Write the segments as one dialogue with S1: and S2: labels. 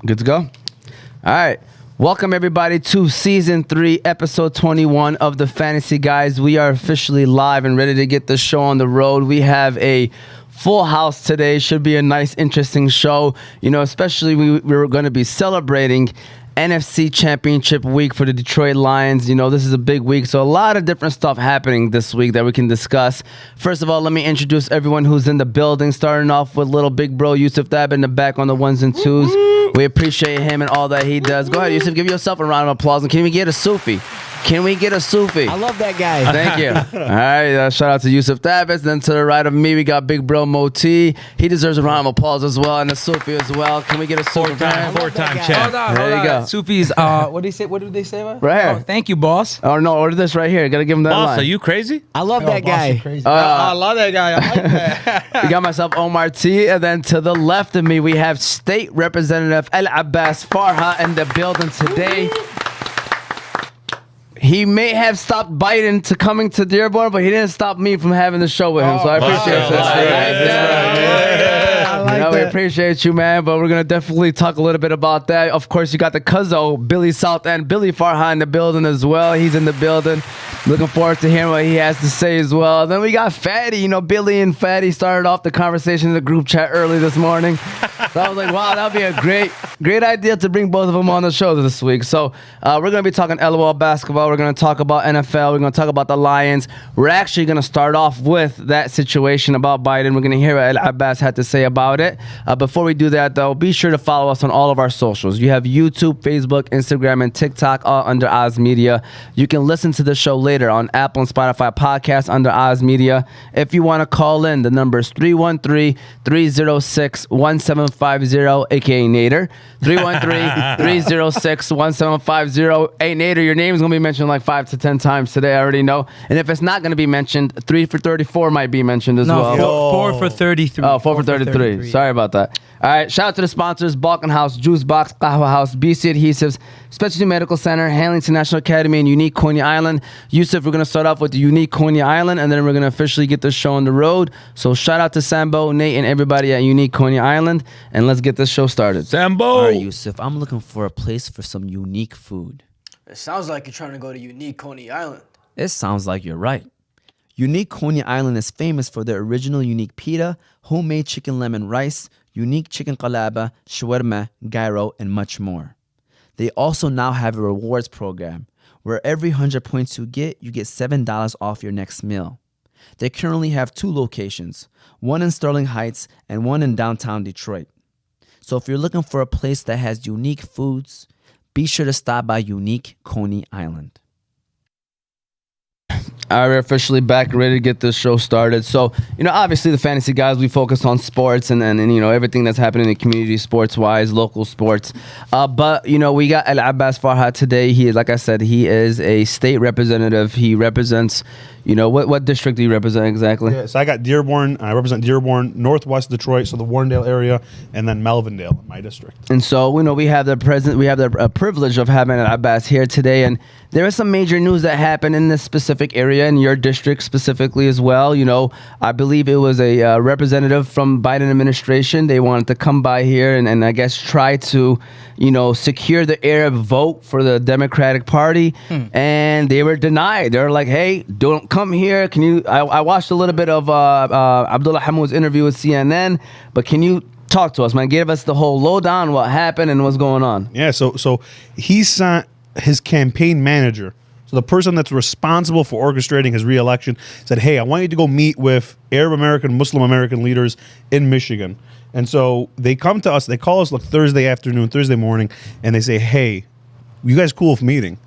S1: Good to go? All right. Welcome, everybody, to Season 3, Episode 21 of the Fantasy Guys. We are officially live and ready to get the show on the road. We have a full house today. Should be a nice, interesting show. You know, especially we're going to be celebrating NFC Championship week for the Detroit Lions. You know, this is a big week, so a lot of different stuff happening this week that we can discuss. First of all, let me introduce everyone who's in the building, starting off with little big bro Yusuf Dab in the back on the ones and twos. We appreciate him and all that he does. Go ahead, Yusuf, give yourself a round of applause. And can we get a Sufi? Can we get a Sufi?
S2: I love that guy.
S1: Thank you. All right, shout out to Yusuf Davis. Then to the right of me, we got big bro Moti. He deserves a round of applause as well, and a Sufi as well. Can we get a Sufi?
S3: Four-time champ.
S1: There you go.
S2: Sufi's, what did they say? What did they say about?
S1: Right here.
S2: Oh, thank you, boss.
S1: Oh, no, order this right here. Got to give him that
S3: Boss,
S1: line.
S3: are you crazy?
S2: I love that guy.
S3: I love that guy. I like that.
S1: We got myself Omar T. And then to the left of me, we have State Representative Alabas Farhat in the building today. He may have stopped Biden to coming to Dearborn, but he didn't stop me from having the show with him. So I appreciate that. We appreciate you, man. But we're going to definitely talk a little bit about that. Of course, you got the Cuzzo, Billy South and Billy Farhat in the building as well. He's in the building. Looking forward to hearing what he has to say as well. Then we got Fadi. You know, Billy and Fadi started off the conversation in the group chat early this morning. So I was like, wow, that would be a great idea to bring both of them on the show this week. So we're going to be talking LOL basketball. We're going to talk about NFL. We're going to talk about the Lions. We're actually going to start off with that situation about Biden. We're going to hear what Alabas had to say about it. Before we do that, though, be sure to follow us on all of our socials. You have YouTube, Facebook, Instagram, and TikTok, all under Oz Media. You can listen to the show later on Apple and Spotify podcasts under Oz Media. If you want to call in, the number is 313-306-1750, aka Nader. 313-306-1750. Hey, Nader, your name is going to be mentioned like 5 to 10 times today. I already know. And if it's not going to be mentioned, 3 for 34 might be mentioned as well.
S2: 4 for 33.
S1: Oh, 4 for 33. Sorry about that. All right, shout out to the sponsors: Balkan House, Juice Box, Qahwah House, BC Adhesives, Specialty Medical Center, Hanley International Academy, and Unique Coney Island. Yusuf, we're going to start off with the Unique Coney Island, and then we're going to officially get this show on the road. So shout out to Sambo, Nate, and everybody at Unique Coney Island, and let's get this show started.
S3: Sambo.
S4: All right, Yusuf, I'm looking for a place for some unique food.
S5: It sounds like you're trying to go to Unique Coney Island.
S4: It sounds like you're right. Unique Coney Island is famous for their original unique pita, homemade chicken lemon rice, unique chicken qalaba, shawarma, gyro, and much more. They also now have a rewards program where every 100 points you get $7 off your next meal. They currently have 2 locations, one in Sterling Heights and one in downtown Detroit. So if you're looking for a place that has unique foods, be sure to stop by Unique Coney Island.
S1: All right, we're officially back and ready to get this show started. So, you know, obviously the Fantasy Guys, we focus on sports and you know, everything that's happening in the community, sports-wise, local sports. But, you know, we got Alabas Farhat today. He, like I said, he is a state representative. He represents, you know, what district do you represent exactly?
S6: Yeah, so I got Dearborn. I represent Dearborn, Northwest Detroit, so the Warrendale area, and then Melvindale in my district.
S1: And so, you know, we have the privilege of having Alabas here today, and there is some major news that happened in this specific area, in your district specifically as well. You know, I believe it was a representative from Biden administration. They wanted to come by here and I guess try to, you know, secure the Arab vote for the Democratic Party, and they were denied. They were like, hey, don't come here. Can you, I watched a little bit of Abdullah Hamoud's interview with CNN, but can you talk to us, man? Give us the whole lowdown, what happened and what's going on.
S6: Yeah, so he sent his campaign manager, so the person that's responsible for orchestrating his re-election, said, hey, I want you to go meet with Arab American, Muslim American leaders in Michigan. And so they come to us, they call us like Thursday afternoon, Thursday morning, and they say, hey, you guys cool with meeting?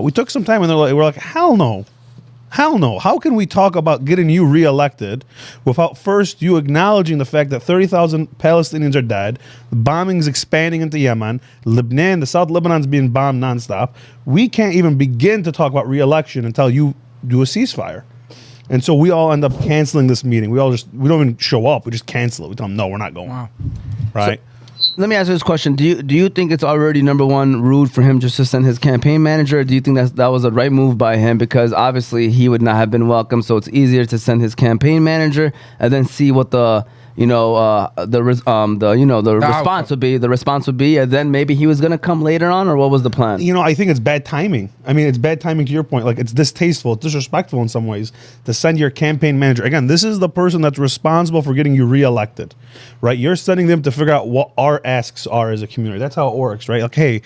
S6: We took some time and we're like, hell no. Hell no. How can we talk about getting you reelected without first you acknowledging the fact that 30,000 Palestinians are dead, the bombing's expanding into Yemen, Lebanon, the South Lebanon's being bombed nonstop. We can't even begin to talk about reelection until you do a ceasefire. And so we all end up canceling this meeting. We don't even show up. We just cancel it. We tell them, no, we're not going. Wow. Right?
S1: So, let me ask you this question. Do you think it's already, number one, rude for him just to send his campaign manager? Or do you think that was a right move by him? Because obviously he would not have been welcome, so it's easier to send his campaign manager and then see what the the response would be, and then maybe he was gonna come later on, or what was the plan?
S6: I think it's bad timing. I mean, it's bad timing to your point. Like, it's distasteful, it's disrespectful in some ways to send your campaign manager. Again, this is the person that's responsible for getting you reelected, right? You're sending them to figure out what our asks are as a community. That's how it works, right? Like, hey,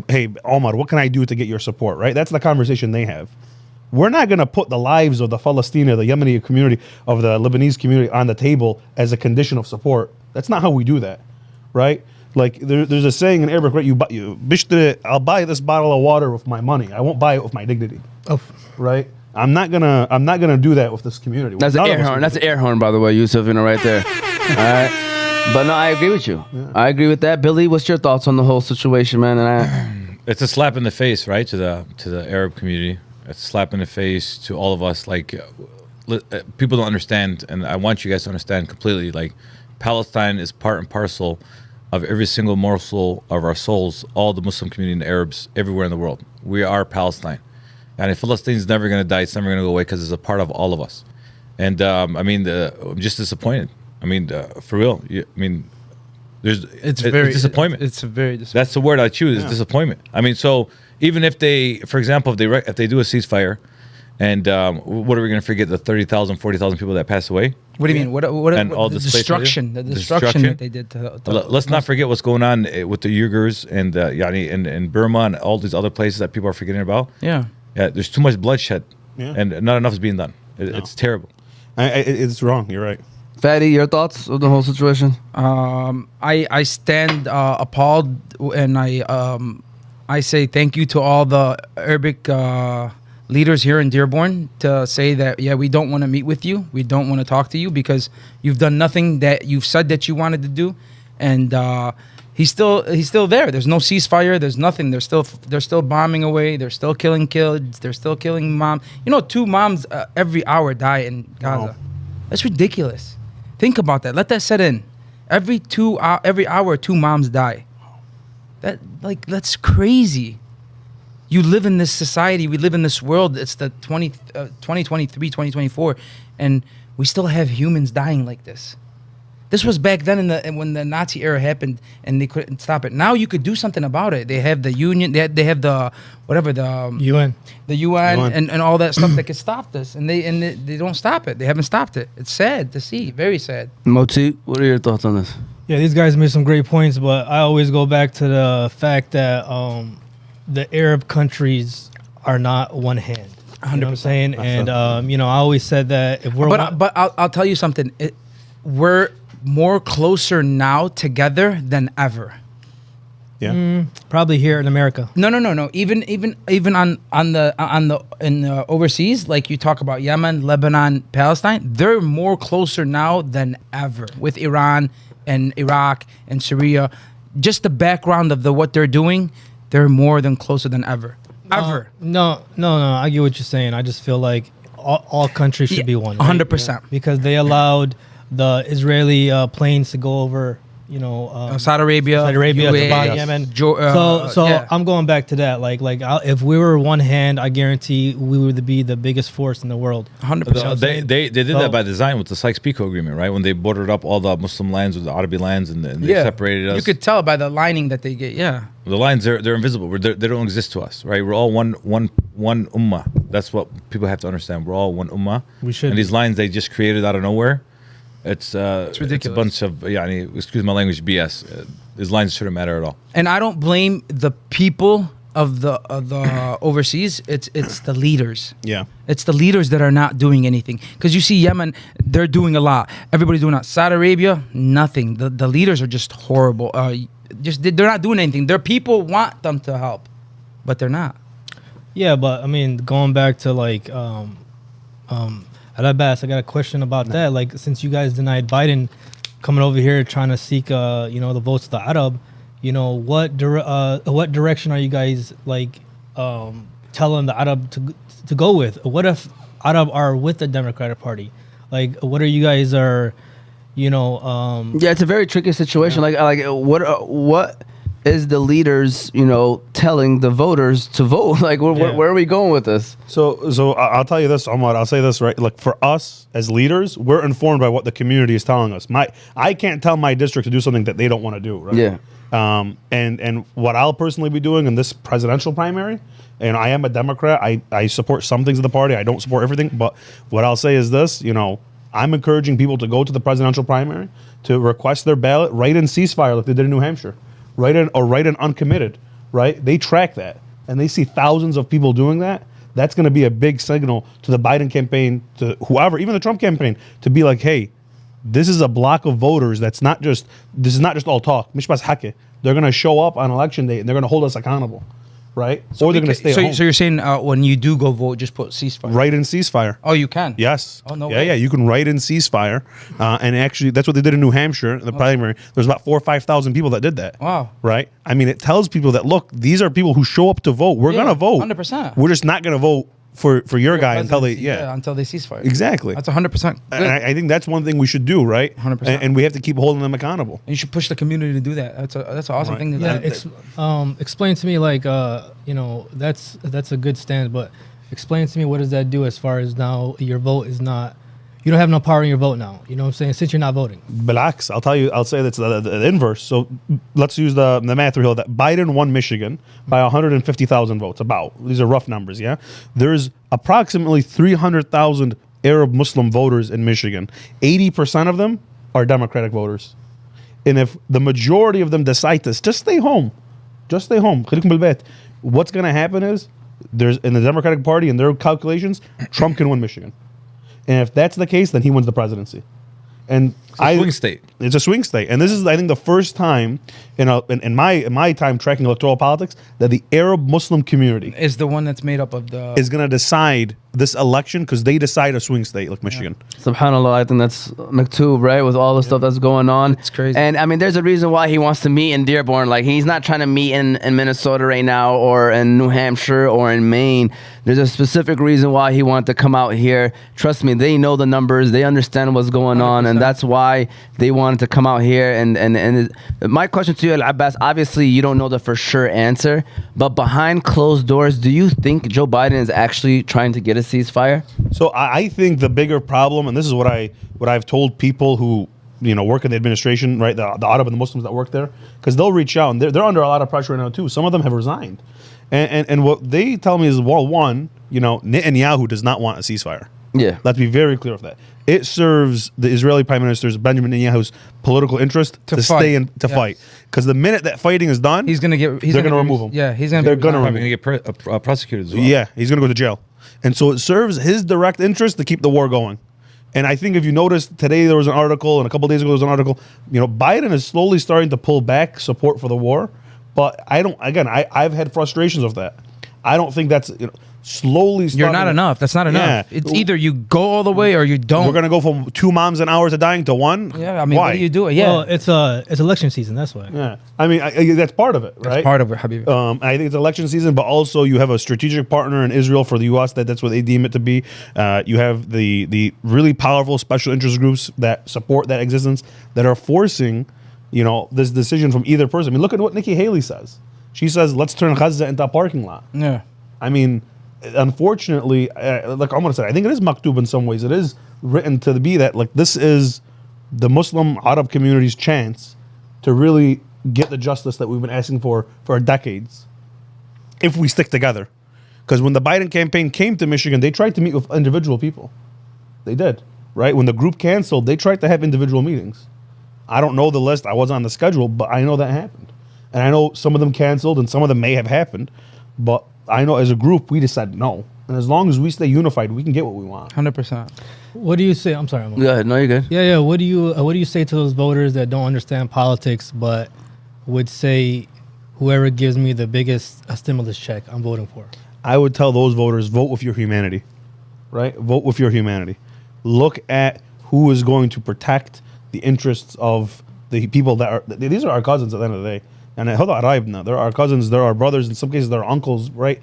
S6: hey, Omar, what can I do to get your support, right? That's the conversation they have. We're not going to put the lives of the Palestinian, the Yemeni community, of the Lebanese community on the table as a condition of support. That's not how we do that, right? Like, there's a saying in Arabic, right? I'll buy this bottle of water with my money. I won't buy it with my dignity. Oh, right? I'm not gonna do that with this community.
S1: That's an air horn. That's an air horn, by the way, Yusuf, right there. All right. But no, I agree with you. Yeah. I agree with that. Billy, what's your thoughts on the whole situation, man?
S3: It's a slap in the face, right, to the Arab community. It's a slap in the face to all of us. Like, people don't understand, and I want you guys to understand completely. Like, Palestine is part and parcel of every single morsel of our souls, all the Muslim community and Arabs everywhere in the world. We are Palestine. And if Palestine's never going to die, it's never going to go away, because it's a part of all of us. And, I'm just disappointed. For real. It's disappointment.
S2: It's a very disappointment.
S3: That's the word I choose, is disappointment. So even if they, for example, if they do a ceasefire, and what are we going to forget, the 30,000, 40,000 people that passed away?
S2: What do you mean? What
S3: and all
S2: the
S3: the
S2: destruction that they did to
S3: let's not forget what's going on with the Uyghurs and Burma and all these other places that people are forgetting about.
S2: Yeah,
S3: there's too much bloodshed, and not enough is being done. It's terrible.
S6: It's wrong. You're right.
S1: Fadi, your thoughts of the whole situation?
S2: I stand appalled, and I say thank you to all the Arabic leaders here in Dearborn to say that, we don't want to meet with you. We don't want to talk to you because you've done nothing that you've said that you wanted to do. And he's still there. There's no ceasefire. There's nothing. They're still bombing away. They're still killing kids. They're still killing moms. 2 moms every hour die in Gaza. Oh. That's ridiculous. Think about that. Let that set in. Every hour, 2 moms die. That's crazy. You live in this society. We live in this world. It's the 2023, 2024, and we still have humans dying like this. This was back then when the Nazi era happened, and they couldn't stop it. Now you could do something about it. They have the union. They have the
S5: UN,
S2: and all that stuff that could stop this, and they don't stop it. They haven't stopped it. It's sad to see. Very sad.
S1: Moti, what are your thoughts on this?
S5: Yeah, these guys made some great points, but I always go back to the fact that the Arab countries are not one hand. 100%. You know what I'm saying? And I always said that if we're
S2: but I'll tell you something. We're more closer now together than ever.
S6: Yeah.
S5: Probably here in America.
S2: No. Even in overseas, like you talk about Yemen, Lebanon, Palestine, they're more closer now than ever with Iran and Iraq and Syria. Just the background of what they're doing, they're more than closer than ever. Ever.
S5: No. I get what you're saying. I just feel like all countries should be one.
S2: 100%.
S5: Right? Because they allowed the Israeli planes to go over,
S2: Saudi Arabia,
S5: UAE, Yemen. I'm going back to that. If we were one hand, I guarantee we would be the biggest force in the world.
S2: 100%.
S3: They did that by design with the Sykes-Picot Agreement, right? When they bordered up all the Muslim lands with the Arabi lands, and they separated us.
S2: You could tell by the lining that they get. Yeah,
S3: the lines they're invisible. They don't exist to us, right? We're all one ummah. That's what people have to understand. We're all one ummah.
S5: We should.
S3: And these lines they just created out of nowhere. It's ridiculous. It's a bunch of excuse my language, BS. These lines shouldn't matter at all.
S2: And I don't blame the people of the overseas. It's the leaders.
S6: Yeah,
S2: it's the leaders that are not doing anything. Because you see Yemen, they're doing a lot. Everybody's doing a lot. Saudi Arabia, nothing. The leaders are just horrible. They're not doing anything. Their people want them to help, but they're not.
S5: Yeah, but going back to Alabas, I got a question about that. Since you guys denied Biden coming over here trying to seek, the votes of the Arab, what direction are you guys telling the Arab to go with? What if Arab are with the Democratic Party? What are you guys are,
S1: Yeah, it's a very tricky situation. What is the leaders, telling the voters to vote? Like, where are we going with this?
S6: So I'll tell you this, Ahmad. I'll say this, right? Look, for us as leaders, we're informed by what the community is telling us. I can't tell my district to do something that they don't want to do, right?
S1: Yeah.
S6: And what I'll personally be doing in this presidential primary, and I am a Democrat. I support some things of the party. I don't support everything. But what I'll say is this, I'm encouraging people to go to the presidential primary to request their ballot, write in ceasefire like they did in New Hampshire, write in uncommitted, right? They track that and they see thousands of people doing that. That's going to be a big signal to the Biden campaign, to whoever, even the Trump campaign, to be like, hey, this is a block of voters this is not just all talk. Mish bas hake. They're going to show up on election day and they're going to hold us accountable, right? Or they're going to stay at home.
S2: So you're saying when you do go vote, just put ceasefire?
S6: Write in ceasefire.
S2: Oh, you can?
S6: Yes.
S2: Oh, no
S6: Yeah,
S2: way.
S6: yeah. You can write in ceasefire. And actually, that's what they did in New Hampshire, in the primary. There's about 4,000 or 5,000 people that did that.
S2: Wow.
S6: Right? I mean, it tells people that, look, these are people who show up to vote. We're
S2: Yeah,
S6: going to vote.
S2: 100%.
S6: We're just not going to vote for your guy until they,
S2: until they ceasefire.
S6: Exactly.
S2: That's 100%.
S6: And I think that's one thing we should do, right?
S2: 100%.
S6: And we have to keep holding them accountable.
S2: And you should push the community to do that. That's an awesome
S6: Right.
S2: thing.
S5: Explain to me, like, that's a good stand, but explain to me, what does that do as far as now your vote is not, you don't have no power in your vote now. You know what I'm saying? Since you're not voting.
S6: Relax. I'll say that's the inverse. So let's use the math real that Biden won Michigan by 150,000 votes. These are rough numbers, yeah? There's approximately 300,000 Arab Muslim voters in Michigan. 80% of them are Democratic voters. And if the majority of them decide to just stay home, خليكم بالبيت, what's going to happen is there's in the Democratic Party, in their calculations, Trump can win Michigan. And if that's the case, then he wins the presidency. And
S3: It's a swing state.
S6: It's a swing state, and this is, I think, the first time in my time tracking electoral politics that the Arab Muslim community
S2: is the one that's made up of the
S6: is going to decide this election because they decide a swing state like Michigan.
S1: Subhanallah, I think that's Maktub, right? With all the stuff that's going on.
S2: It's crazy.
S1: And I mean, there's a reason why he wants to meet in Dearborn. Like, he's not trying to meet in Minnesota right now or in New Hampshire or in Maine. There's a specific reason why he wanted to come out here. Trust me, they know the numbers. They understand what's going on. And that's why they wanted to come out here. And my question to you, Al-Abbas, obviously you don't know the for sure answer, but behind closed doors, do you think Joe Biden is actually trying to get a ceasefire?
S6: So I think the bigger problem, and this is what I've told people who work in the administration, right, the Arab and the Muslims that work there, because they'll reach out and they're under a lot of pressure right now too. Some of them have resigned, and what they tell me is, well, one, Netanyahu does not want a ceasefire.
S1: Yeah.
S6: Let's be very clear of that. It serves the Israeli Prime Minister's Benjamin Netanyahu's political interest to
S2: fight.
S6: stay in to fight. Because the minute that fighting is done,
S2: they're gonna
S6: remove him.
S2: Yeah, he's gonna.
S6: They're gonna
S3: Probably
S6: remove
S3: going
S6: him.
S3: to get prosecuted as well.
S6: Yeah, he's going to go to jail. And so it serves his direct interest to keep the war going. And I think if you notice, today there was an article, and a couple days ago there was an article, Biden is slowly starting to pull back support for the war. But I've had frustrations of that. I don't think that's, slowly
S2: You're not enough. That's not enough.
S6: Yeah.
S2: It's either you go all the way or you don't.
S6: We're going to go from 2 moms an hour to dying to 1?
S2: Yeah, I mean,
S6: Why?
S2: what do you do? Yeah,
S5: Well, it's election season. That's why.
S6: Yeah. I mean, that's part of it, right?
S2: that's part of it, Habib.
S6: I think it's election season, but also you have a strategic partner in Israel for the U.S. That's what they deem it to be. You have the really powerful special interest groups that support that existence that are forcing, this decision from either person. I mean, look at what Nikki Haley says. She says, let's turn Gaza into a parking lot.
S2: Yeah.
S6: I mean, unfortunately, like I'm going to say, I think it is maktub in some ways. It is written to be that, like, this is the Muslim Arab community's chance to really get the justice that we've been asking for decades if we stick together. Because when the Biden campaign came to Michigan, they tried to meet with individual people. They did, right? When the group canceled, they tried to have individual meetings. I don't know the list. I wasn't on the schedule, but I know that happened. And I know some of them canceled and some of them may have happened. But I know as a group, we decided no. And as long as we stay unified, we can get what we want.
S2: 100%.
S5: What do you say? I'm sorry.
S1: Go ahead. No, you're good.
S5: Yeah. What do you say to those voters that don't understand politics but would say, whoever gives me the biggest stimulus check, I'm voting for?
S6: I would tell those voters, vote with your humanity, right? Vote with your humanity. Look at who is going to protect the interests of the people that are, these are our cousins at the end of the day. And they're our cousins, they're our brothers, in some cases they're uncles, right?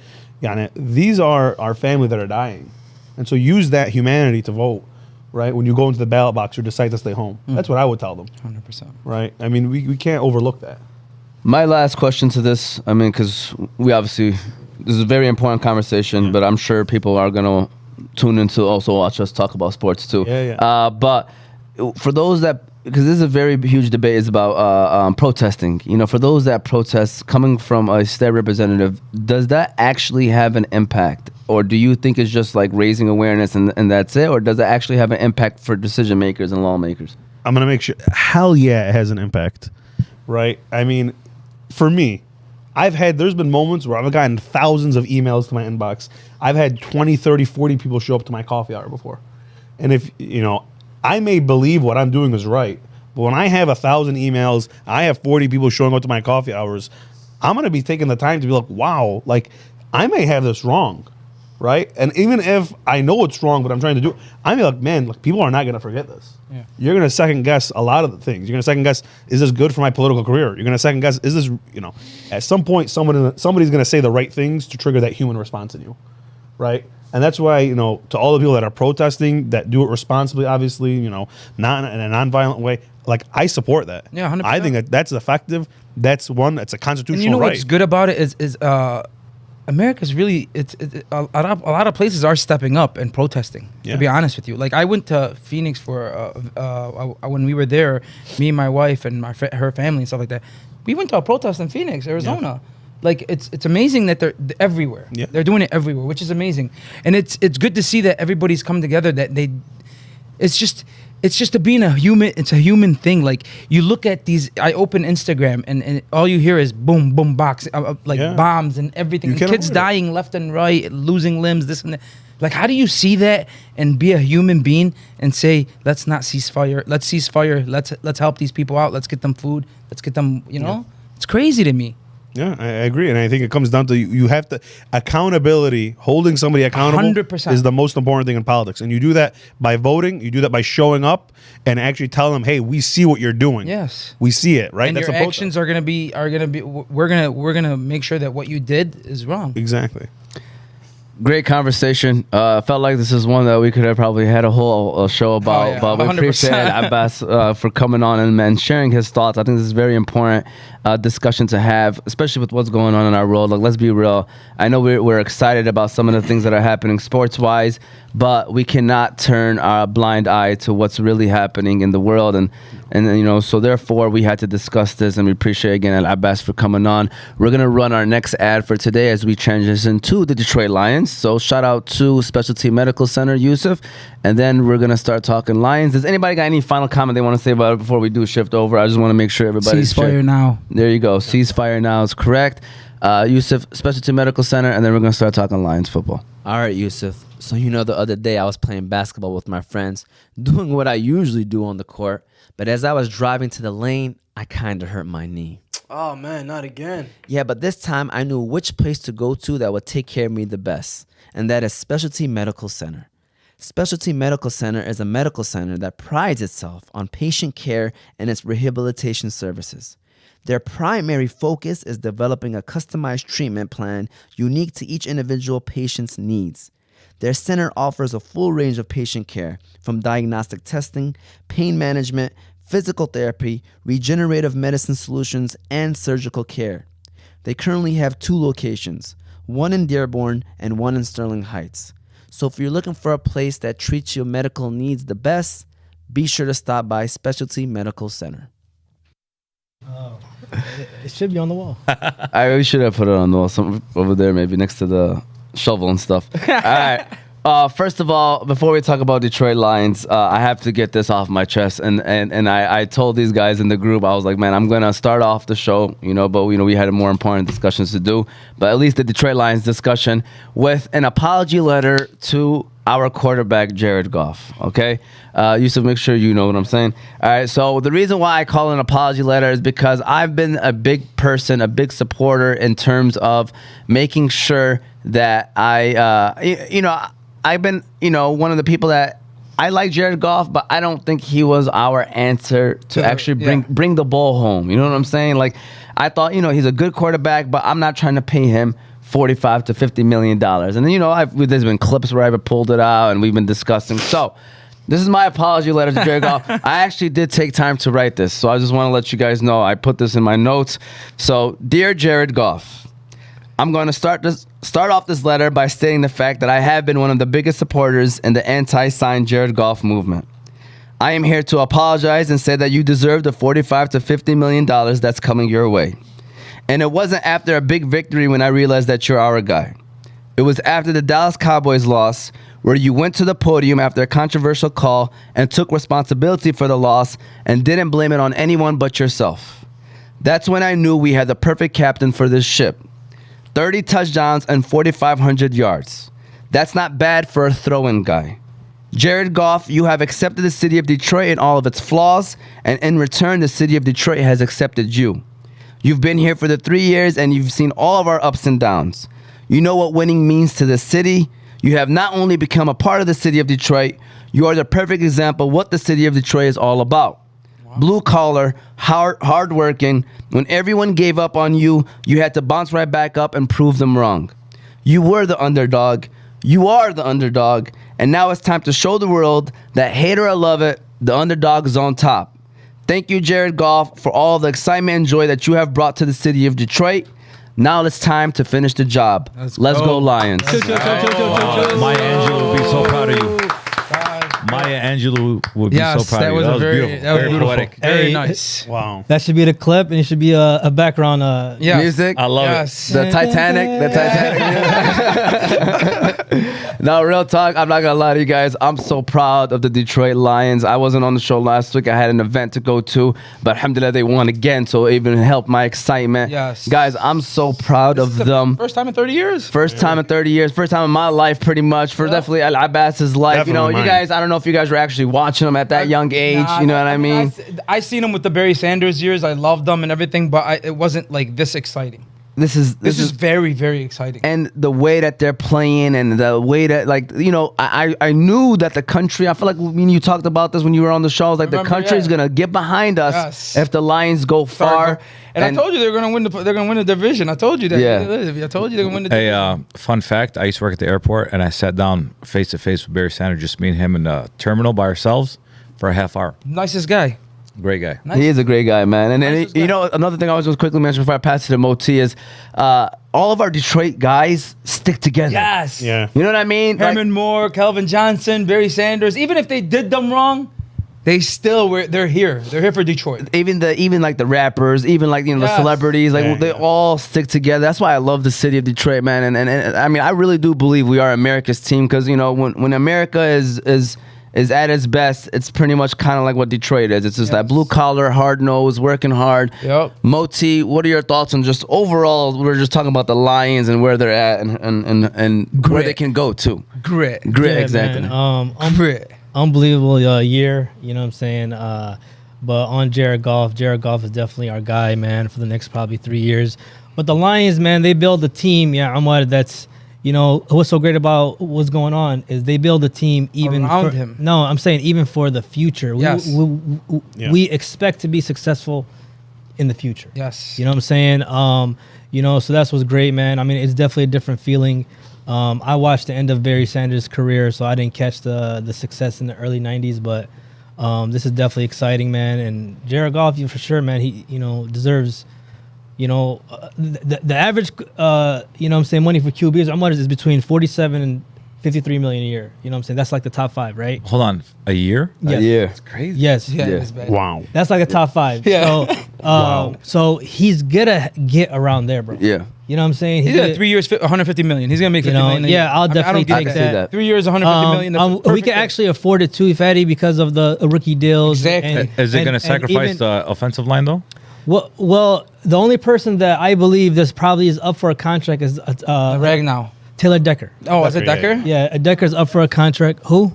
S6: These are our family that are dying. And so use that humanity to vote, right? When you go into the ballot box or decide to stay home. That's what I would tell them,
S2: 100%.
S6: right? I mean, we can't overlook that.
S1: My last question to this, I mean, because we obviously, this is a very important conversation, but I'm sure people are going to tune in to also watch us talk about sports too. But for those that, because this is a very huge debate, is about protesting. You know, for those that protest, coming from a state representative, does that actually have an impact? Or do you think it's just like raising awareness and that's it? Or does it actually have an impact for decision makers and lawmakers?
S6: I'm going to make sure. Hell yeah, it has an impact, right? I mean, for me, there's been moments where I've gotten thousands of emails to my inbox. I've had 20, 30, 40 people show up to my coffee hour before. And if, you know, I may believe what I'm doing is right, but when I have 1,000 emails, I have 40 people showing up to my coffee hours, I'm going to be taking the time to be like, wow, like I may have this wrong, right? And even if I know it's wrong, but I'm trying to do it, I'm like, man, like, people are not going to forget this. Yeah. You're going to second guess a lot of the things. You're going to second guess, is this good for my political career? You're going to second guess, is this, you know, at some point, somebody's going to say the right things to trigger that human response in you, right? And that's why, you know, to all the people that are protesting, that do it responsibly, obviously, you know, not in a nonviolent way, like, I support that.
S2: Yeah, 100%.
S6: I think that's effective. That's a constitutional
S2: and you know
S6: right.
S2: what's good about it is America's really, a lot of places are stepping up and protesting, to be honest with you. Like, I went to Phoenix for, when we were there, me and my wife and her family and stuff like that. We went to a protest in Phoenix, Arizona. Yeah. Like, it's amazing that they're everywhere. Yeah. They're doing it everywhere, which is amazing. And it's good to see that everybody's come together, that it's just to being a human. It's a human thing. Like, you look at these, I open Instagram and all you hear is boom, boom, box, bombs and everything. And kids dying left and right, losing limbs, this and that. Like, how do you see that and be a human being and say, let's not cease fire. Let's cease fire. Let's help these people out. Let's get them food. Let's get them, you know? It's crazy to me.
S6: Yeah, I agree. And I think it comes down to you have to, accountability, holding somebody accountable
S2: 100%.
S6: Is the most important thing in politics. And you do that by voting, you do that by showing up and actually telling them, hey, we see what you're doing.
S2: Yes.
S6: We see it, right?
S2: And
S6: that's
S2: your actions are gonna be we're gonna make sure that what you did is wrong.
S6: Exactly.
S1: Great conversation. Felt like this is one that we could have probably had a whole show about. But we
S2: 100%.
S1: appreciate Abbas for coming on and sharing his thoughts. I think this is very important discussion to have, especially with what's going on in our world. Like, let's be real. I know we're excited about some of the things that are happening sports-wise, but we cannot turn our blind eye to what's really happening in the world. And you know, so therefore we had to discuss this, and we appreciate again Abbas for coming on. We're gonna run our next ad for today as we transition to the Detroit Lions. So shout out to Specialty Medical Center, Yusuf, and then we're gonna start talking Lions. Does anybody got any final comment they want to say about it before we do shift over? I just want to make sure everybody's
S2: ceasefire now.
S1: There you go. Ceasefire now is correct. Yusuf, Specialty Medical Center, and then we're gonna start talking Lions football.
S4: All right, Yusuf. So, you know, the other day I was playing basketball with my friends, doing what I usually do on the court. But as I was driving to the lane, I kind of hurt my knee.
S5: Oh, man, not again.
S4: Yeah, but this time I knew which place to go to that would take care of me the best. And that is Specialty Medical Center. Specialty Medical Center is a medical center that prides itself on patient care and its rehabilitation services. Their primary focus is developing a customized treatment plan unique to each individual patient's needs. Their center offers a full range of patient care, from diagnostic testing, pain management, physical therapy, regenerative medicine solutions, and surgical care. They currently have 2 locations, one in Dearborn and one in Sterling Heights. So if you're looking for a place that treats your medical needs the best, be sure to stop by Specialty Medical Center.
S5: Oh, it should be on the wall.
S1: We should have put it on the wall, some over there, maybe next to the shovel and stuff. All right. First of all, before we talk about Detroit Lions, I have to get this off my chest. And I told these guys in the group, I was like, man, I'm going to start off the show, you know, but, you know, we had more important discussions to do. But at least the Detroit Lions discussion with an apology letter to our quarterback, Jared Goff, okay? Yusuf, make sure you know what I'm saying. All right, so the reason why I call it an apology letter is because I've been a big person, a big supporter in terms of making sure that I've been, one of the people that I like Jared Goff, but I don't think he was our answer to actually bring the ball home. You know what I'm saying? Like, I thought, he's a good quarterback, but I'm not trying to pay him $45 to $50 million. And then, there's been clips where I've pulled it out and we've been discussing. So This is my apology letter to Jared Goff. I actually did take time to write this, so I just want to let you guys know. I put this in my notes. So, dear Jared Goff, I'm going to start off this letter by stating the fact that I have been one of the biggest supporters in the anti-sign Jared Goff movement. I am here to apologize and say that you deserve the $45 to $50 million that's coming your way. And it wasn't after a big victory when I realized that you're our guy. It was after the Dallas Cowboys loss, where you went to the podium after a controversial call and took responsibility for the loss and didn't blame it on anyone but yourself. That's when I knew we had the perfect captain for this ship. 30 touchdowns and 4,500 yards. That's not bad for a throw-in guy. Jared Goff, you have accepted the city of Detroit and all of its flaws, and in return, the city of Detroit has accepted you. You've been here for the 3 years, and you've seen all of our ups and downs. You know what winning means to the city. You have not only become a part of the city of Detroit, you are the perfect example of what the city of Detroit is all about. Wow. Blue collar, hardworking. When everyone gave up on you, you had to bounce right back up and prove them wrong. You were the underdog. You are the underdog. And now it's time to show the world that, hate or love it, the underdog is on top. Thank you, Jared Goff, for all the excitement and joy that you have brought to the city of Detroit. Now it's time to finish the job. Let's go Lions.
S3: Maya Angelou would be so proud of you. Maya Angelou would be so proud of you. That was beautiful.
S2: That was beautiful.
S3: Poetic.
S2: Very nice.
S6: Wow.
S5: That should be the clip, and it should be a background.
S2: Yeah.
S1: Music.
S3: I love it.
S1: The Titanic. The Titanic. No, real talk. I'm not gonna lie to you guys. I'm so proud of the Detroit Lions. I wasn't on the show last week. I had an event to go to, but alhamdulillah, they won again, so it even helped my excitement.
S2: Yes.
S1: Guys, I'm so proud of them.
S2: First time in 30 years.
S1: First time in 30 years. First time in my life, pretty much. For definitely Alabas' life.
S6: Definitely
S1: you know,
S6: mine.
S1: you guys, I don't know if you guys were actually watching them at that young age.
S2: Nah,
S1: you know what I mean?
S2: I seen them with the Barry Sanders years. I loved them and everything, but it wasn't like this exciting.
S1: This is
S2: very, very exciting.
S1: and the way that they're playing and the way that, like, you know, I knew that the country, I feel like when you talked about this when you were on the show, I was like,
S2: Remember,
S1: the country's
S2: yeah.
S1: gonna get behind us
S2: Yes.
S1: if the Lions go far.
S2: And I told you they're gonna win. They're gonna win the division. I told you that.
S1: Yeah.
S2: I told you they're gonna win the division.
S3: Hey, fun fact, I used to work at the airport, and I sat down face to face with Barry Sanders, just me and him in the terminal by ourselves for a half hour.
S2: Nicest guy.
S3: Great guy.
S2: Nice.
S1: He is a great guy, man. And then,
S2: Nicest
S1: you
S2: guy.
S1: know, another thing I was just quickly mention before I pass it to Moti is all of our Detroit guys stick together.
S2: Yes.
S6: Yeah.
S1: You know what I mean?
S2: Herman Moore, Calvin Johnson, Barry Sanders. Even if they did them wrong, they still were. They're here. They're here for Detroit.
S1: Even like the rappers, even like, you know, the
S2: Yes.
S1: celebrities, like
S6: Yeah,
S1: they
S6: yeah.
S1: all stick together. That's why I love the city of Detroit, man. And I mean, I really do believe we are America's team, because, you know, when America is at its best, it's pretty much kind of like what Detroit is. It's just that blue collar, hard nose, working hard.
S2: Yep.
S1: Moti, what are your thoughts on just overall? We're just talking about the Lions and where they're at and where
S2: Grit.
S1: they can go to.
S2: Grit.
S1: Grit,
S5: Yeah,
S1: exactly.
S5: man.
S2: Grit.
S5: Unbelievable year. You know what I'm saying? But on Jared Goff is definitely our guy, man, for the next probably 3 years. But the Lions, man, they build a team. Yeah, Ahmad, that's, you know, what's so great about what's going on is they build a team even
S2: Around
S5: for,
S2: him.
S5: No, I'm saying even for the future.
S2: Yes.
S5: We expect to be successful in the future.
S2: Yes.
S5: You know what I'm saying? You know, so that's what's great, man. I mean, it's definitely a different feeling. I watched the end of Barry Sanders' career, so I didn't catch the success in the early 90s, but this is definitely exciting, man. And Jared Goff, for sure, man, he, you know, deserves, you know, the average, you know what I'm saying, money for QBs, how much is between 47 and 53 million a year. You know what I'm saying? That's like the top 5, right?
S3: Hold on, a year?
S5: Yes.
S1: Yeah.
S3: Crazy.
S5: Yes.
S2: Yeah.
S1: Yeah.
S2: It was bad.
S6: Wow.
S5: That's like a top 5.
S2: Yeah.
S5: So, so he's gonna get around there, bro.
S1: Yeah.
S5: You know what I'm saying?
S2: He's got 3 years, 150 million. He's gonna make 50 million. a year.
S5: Yeah, I'll
S2: I mean,
S5: definitely
S2: I don't
S5: take
S2: think
S1: see
S5: that.
S1: that.
S2: 3 years, 150 million. That's
S5: we
S2: perfect.
S5: can actually afford it too, Fadi, because of the rookie deals.
S2: Exactly.
S3: Is it going to
S5: and
S3: sacrifice
S5: even-
S3: the offensive line, though?
S5: Well, the only person that I believe this probably is up for a contract is
S2: Ragnow.
S5: Taylor Decker.
S2: Oh, is it
S6: Decker,
S2: Decker?
S5: Yeah, Decker's up for a contract. Who?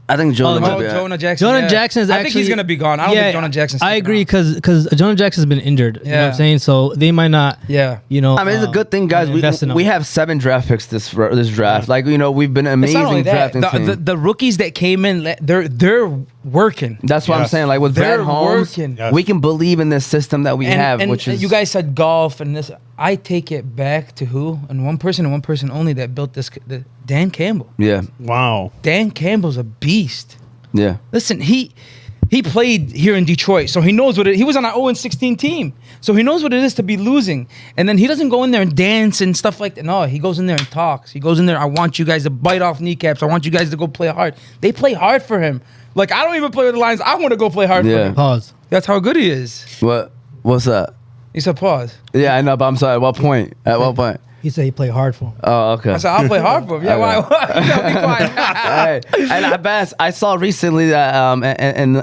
S1: I think Jonah.
S5: Oh,
S1: might be out.
S2: Jonah Jackson.
S5: Jonah
S2: yeah.
S5: Jackson is
S2: I
S5: actually.
S2: think he's gonna be gone. I don't think Jonah Jackson's.
S5: I agree because Jonah Jackson's been injured. You know what
S2: Yeah.
S5: I'm saying? So they might not.
S2: Yeah.
S5: You know.
S1: I mean, it's a good thing, guys.
S5: invest in
S1: We
S5: them.
S1: have 7 draft picks this draft. Like, you know, we've been
S2: It's
S1: amazing
S2: not only that.
S1: drafting team.
S2: The rookies that came in, they're working.
S1: That's what I'm
S6: Yes.
S1: saying. Like with
S2: They're
S1: Brad Holmes,
S2: working.
S6: Yes.
S1: we can believe in this system that we have, which is
S2: you guys said golf and this. I take it back to who and one person only that built this. Dan Campbell.
S1: Yeah.
S6: Wow.
S2: Dan Campbell's a beast.
S1: Yeah.
S2: Listen, he played here in Detroit, so he knows what it. He was on an 0-16 team, so he knows what it is to be losing. And then he doesn't go in there and dance and stuff like that. No, he goes in there and talks. He goes in there. I want you guys to bite off kneecaps. I want you guys to go play hard. They play hard for him. Like I don't even play with the Lions. I want to go play hard for
S1: Yeah.
S2: him.
S5: Pause.
S2: That's how good he is.
S1: What's that?
S2: He said pause.
S1: Yeah, I know, but I'm sorry. At what point? At what point?
S5: He said he played hard for him.
S1: Oh, okay.
S2: I said I'll play hard for him. Yeah, why? Be quiet.
S1: Hey, and I saw recently that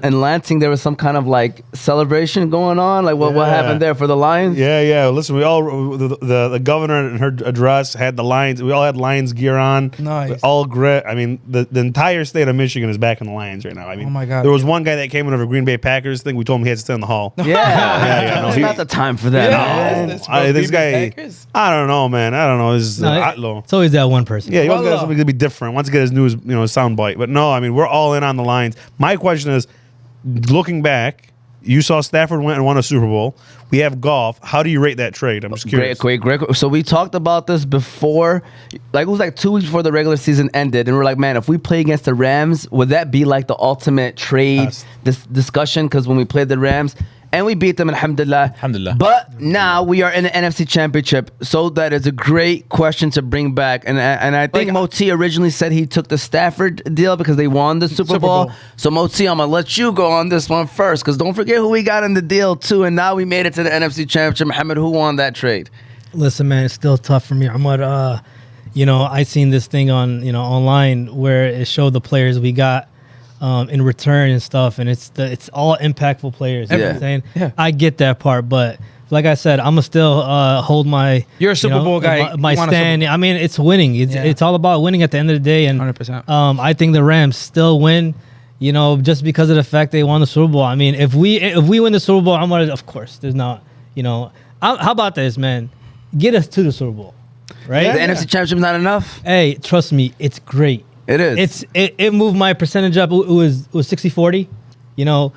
S1: in Lansing there was some kind of like celebration going on. Like what
S6: Yeah.
S1: happened there for the Lions?
S6: Yeah. Listen, we all the governor in her address had the Lions. We all had Lions gear on.
S2: Nice.
S6: All grit. I mean, the entire state of Michigan is back in the Lions right now. I mean,
S2: Oh my God.
S6: There was one guy that came in over Green Bay Packers thing. We told him he had to stay in the hall.
S1: Yeah,
S6: yeah, no,
S1: it's
S6: he-
S1: not the time for that.
S2: Yeah.
S1: man.
S2: This
S6: This guy,
S2: Packers?
S6: I don't know, man. I don't know. This is
S5: No,
S6: Atlo.
S5: it's always that one person.
S6: Yeah, you always got
S2: Wallah.
S6: something to be different. Wants to get his news, sound bite. But no, I mean, we're all in on the Lions. My question is, looking back, you saw Stafford went and won a Super Bowl. We have golf. How do you rate that trade? I'm just curious.
S1: Great. So we talked about this before, like it was like 2 weeks before the regular season ended, and we're like, man, if we play against the Rams, would that be like the ultimate trade discussion? Because when we played the Rams, and we beat them, alhamdulillah.
S3: Alhamdulillah.
S1: But now we are in the NFC Championship, so that is a great question to bring back. And I think Moti originally said he took the Stafford deal because they won the Super Bowl. So Moti, I'm gonna let you go on this one first, because don't forget who we got in the deal too. And now we made it to the NFC Championship. Mohammed, who won that trade?
S5: Listen, man, it's still tough for me. I seen this thing on online where it showed the players we got in return and stuff, and it's all impactful players. You know what I'm saying?
S2: Yeah.
S5: I get that part, but like I said, I'm gonna still hold my.
S2: You're a Super Bowl guy.
S5: My
S2: You want a
S5: stand.
S2: Super-
S5: I mean, it's winning. It's all about winning at the end of the day, and
S2: 100%.
S5: I think the Rams still win. Just because of the fact they won the Super Bowl. I mean, if we win the Super Bowl, I'm gonna. Of course, there's not. How about this, man? Get us to the Super Bowl, right?
S1: The NFC Championship is not enough.
S5: Hey, trust me, it's great.
S1: It is.
S5: It moved my percentage up. It was 60-40. Now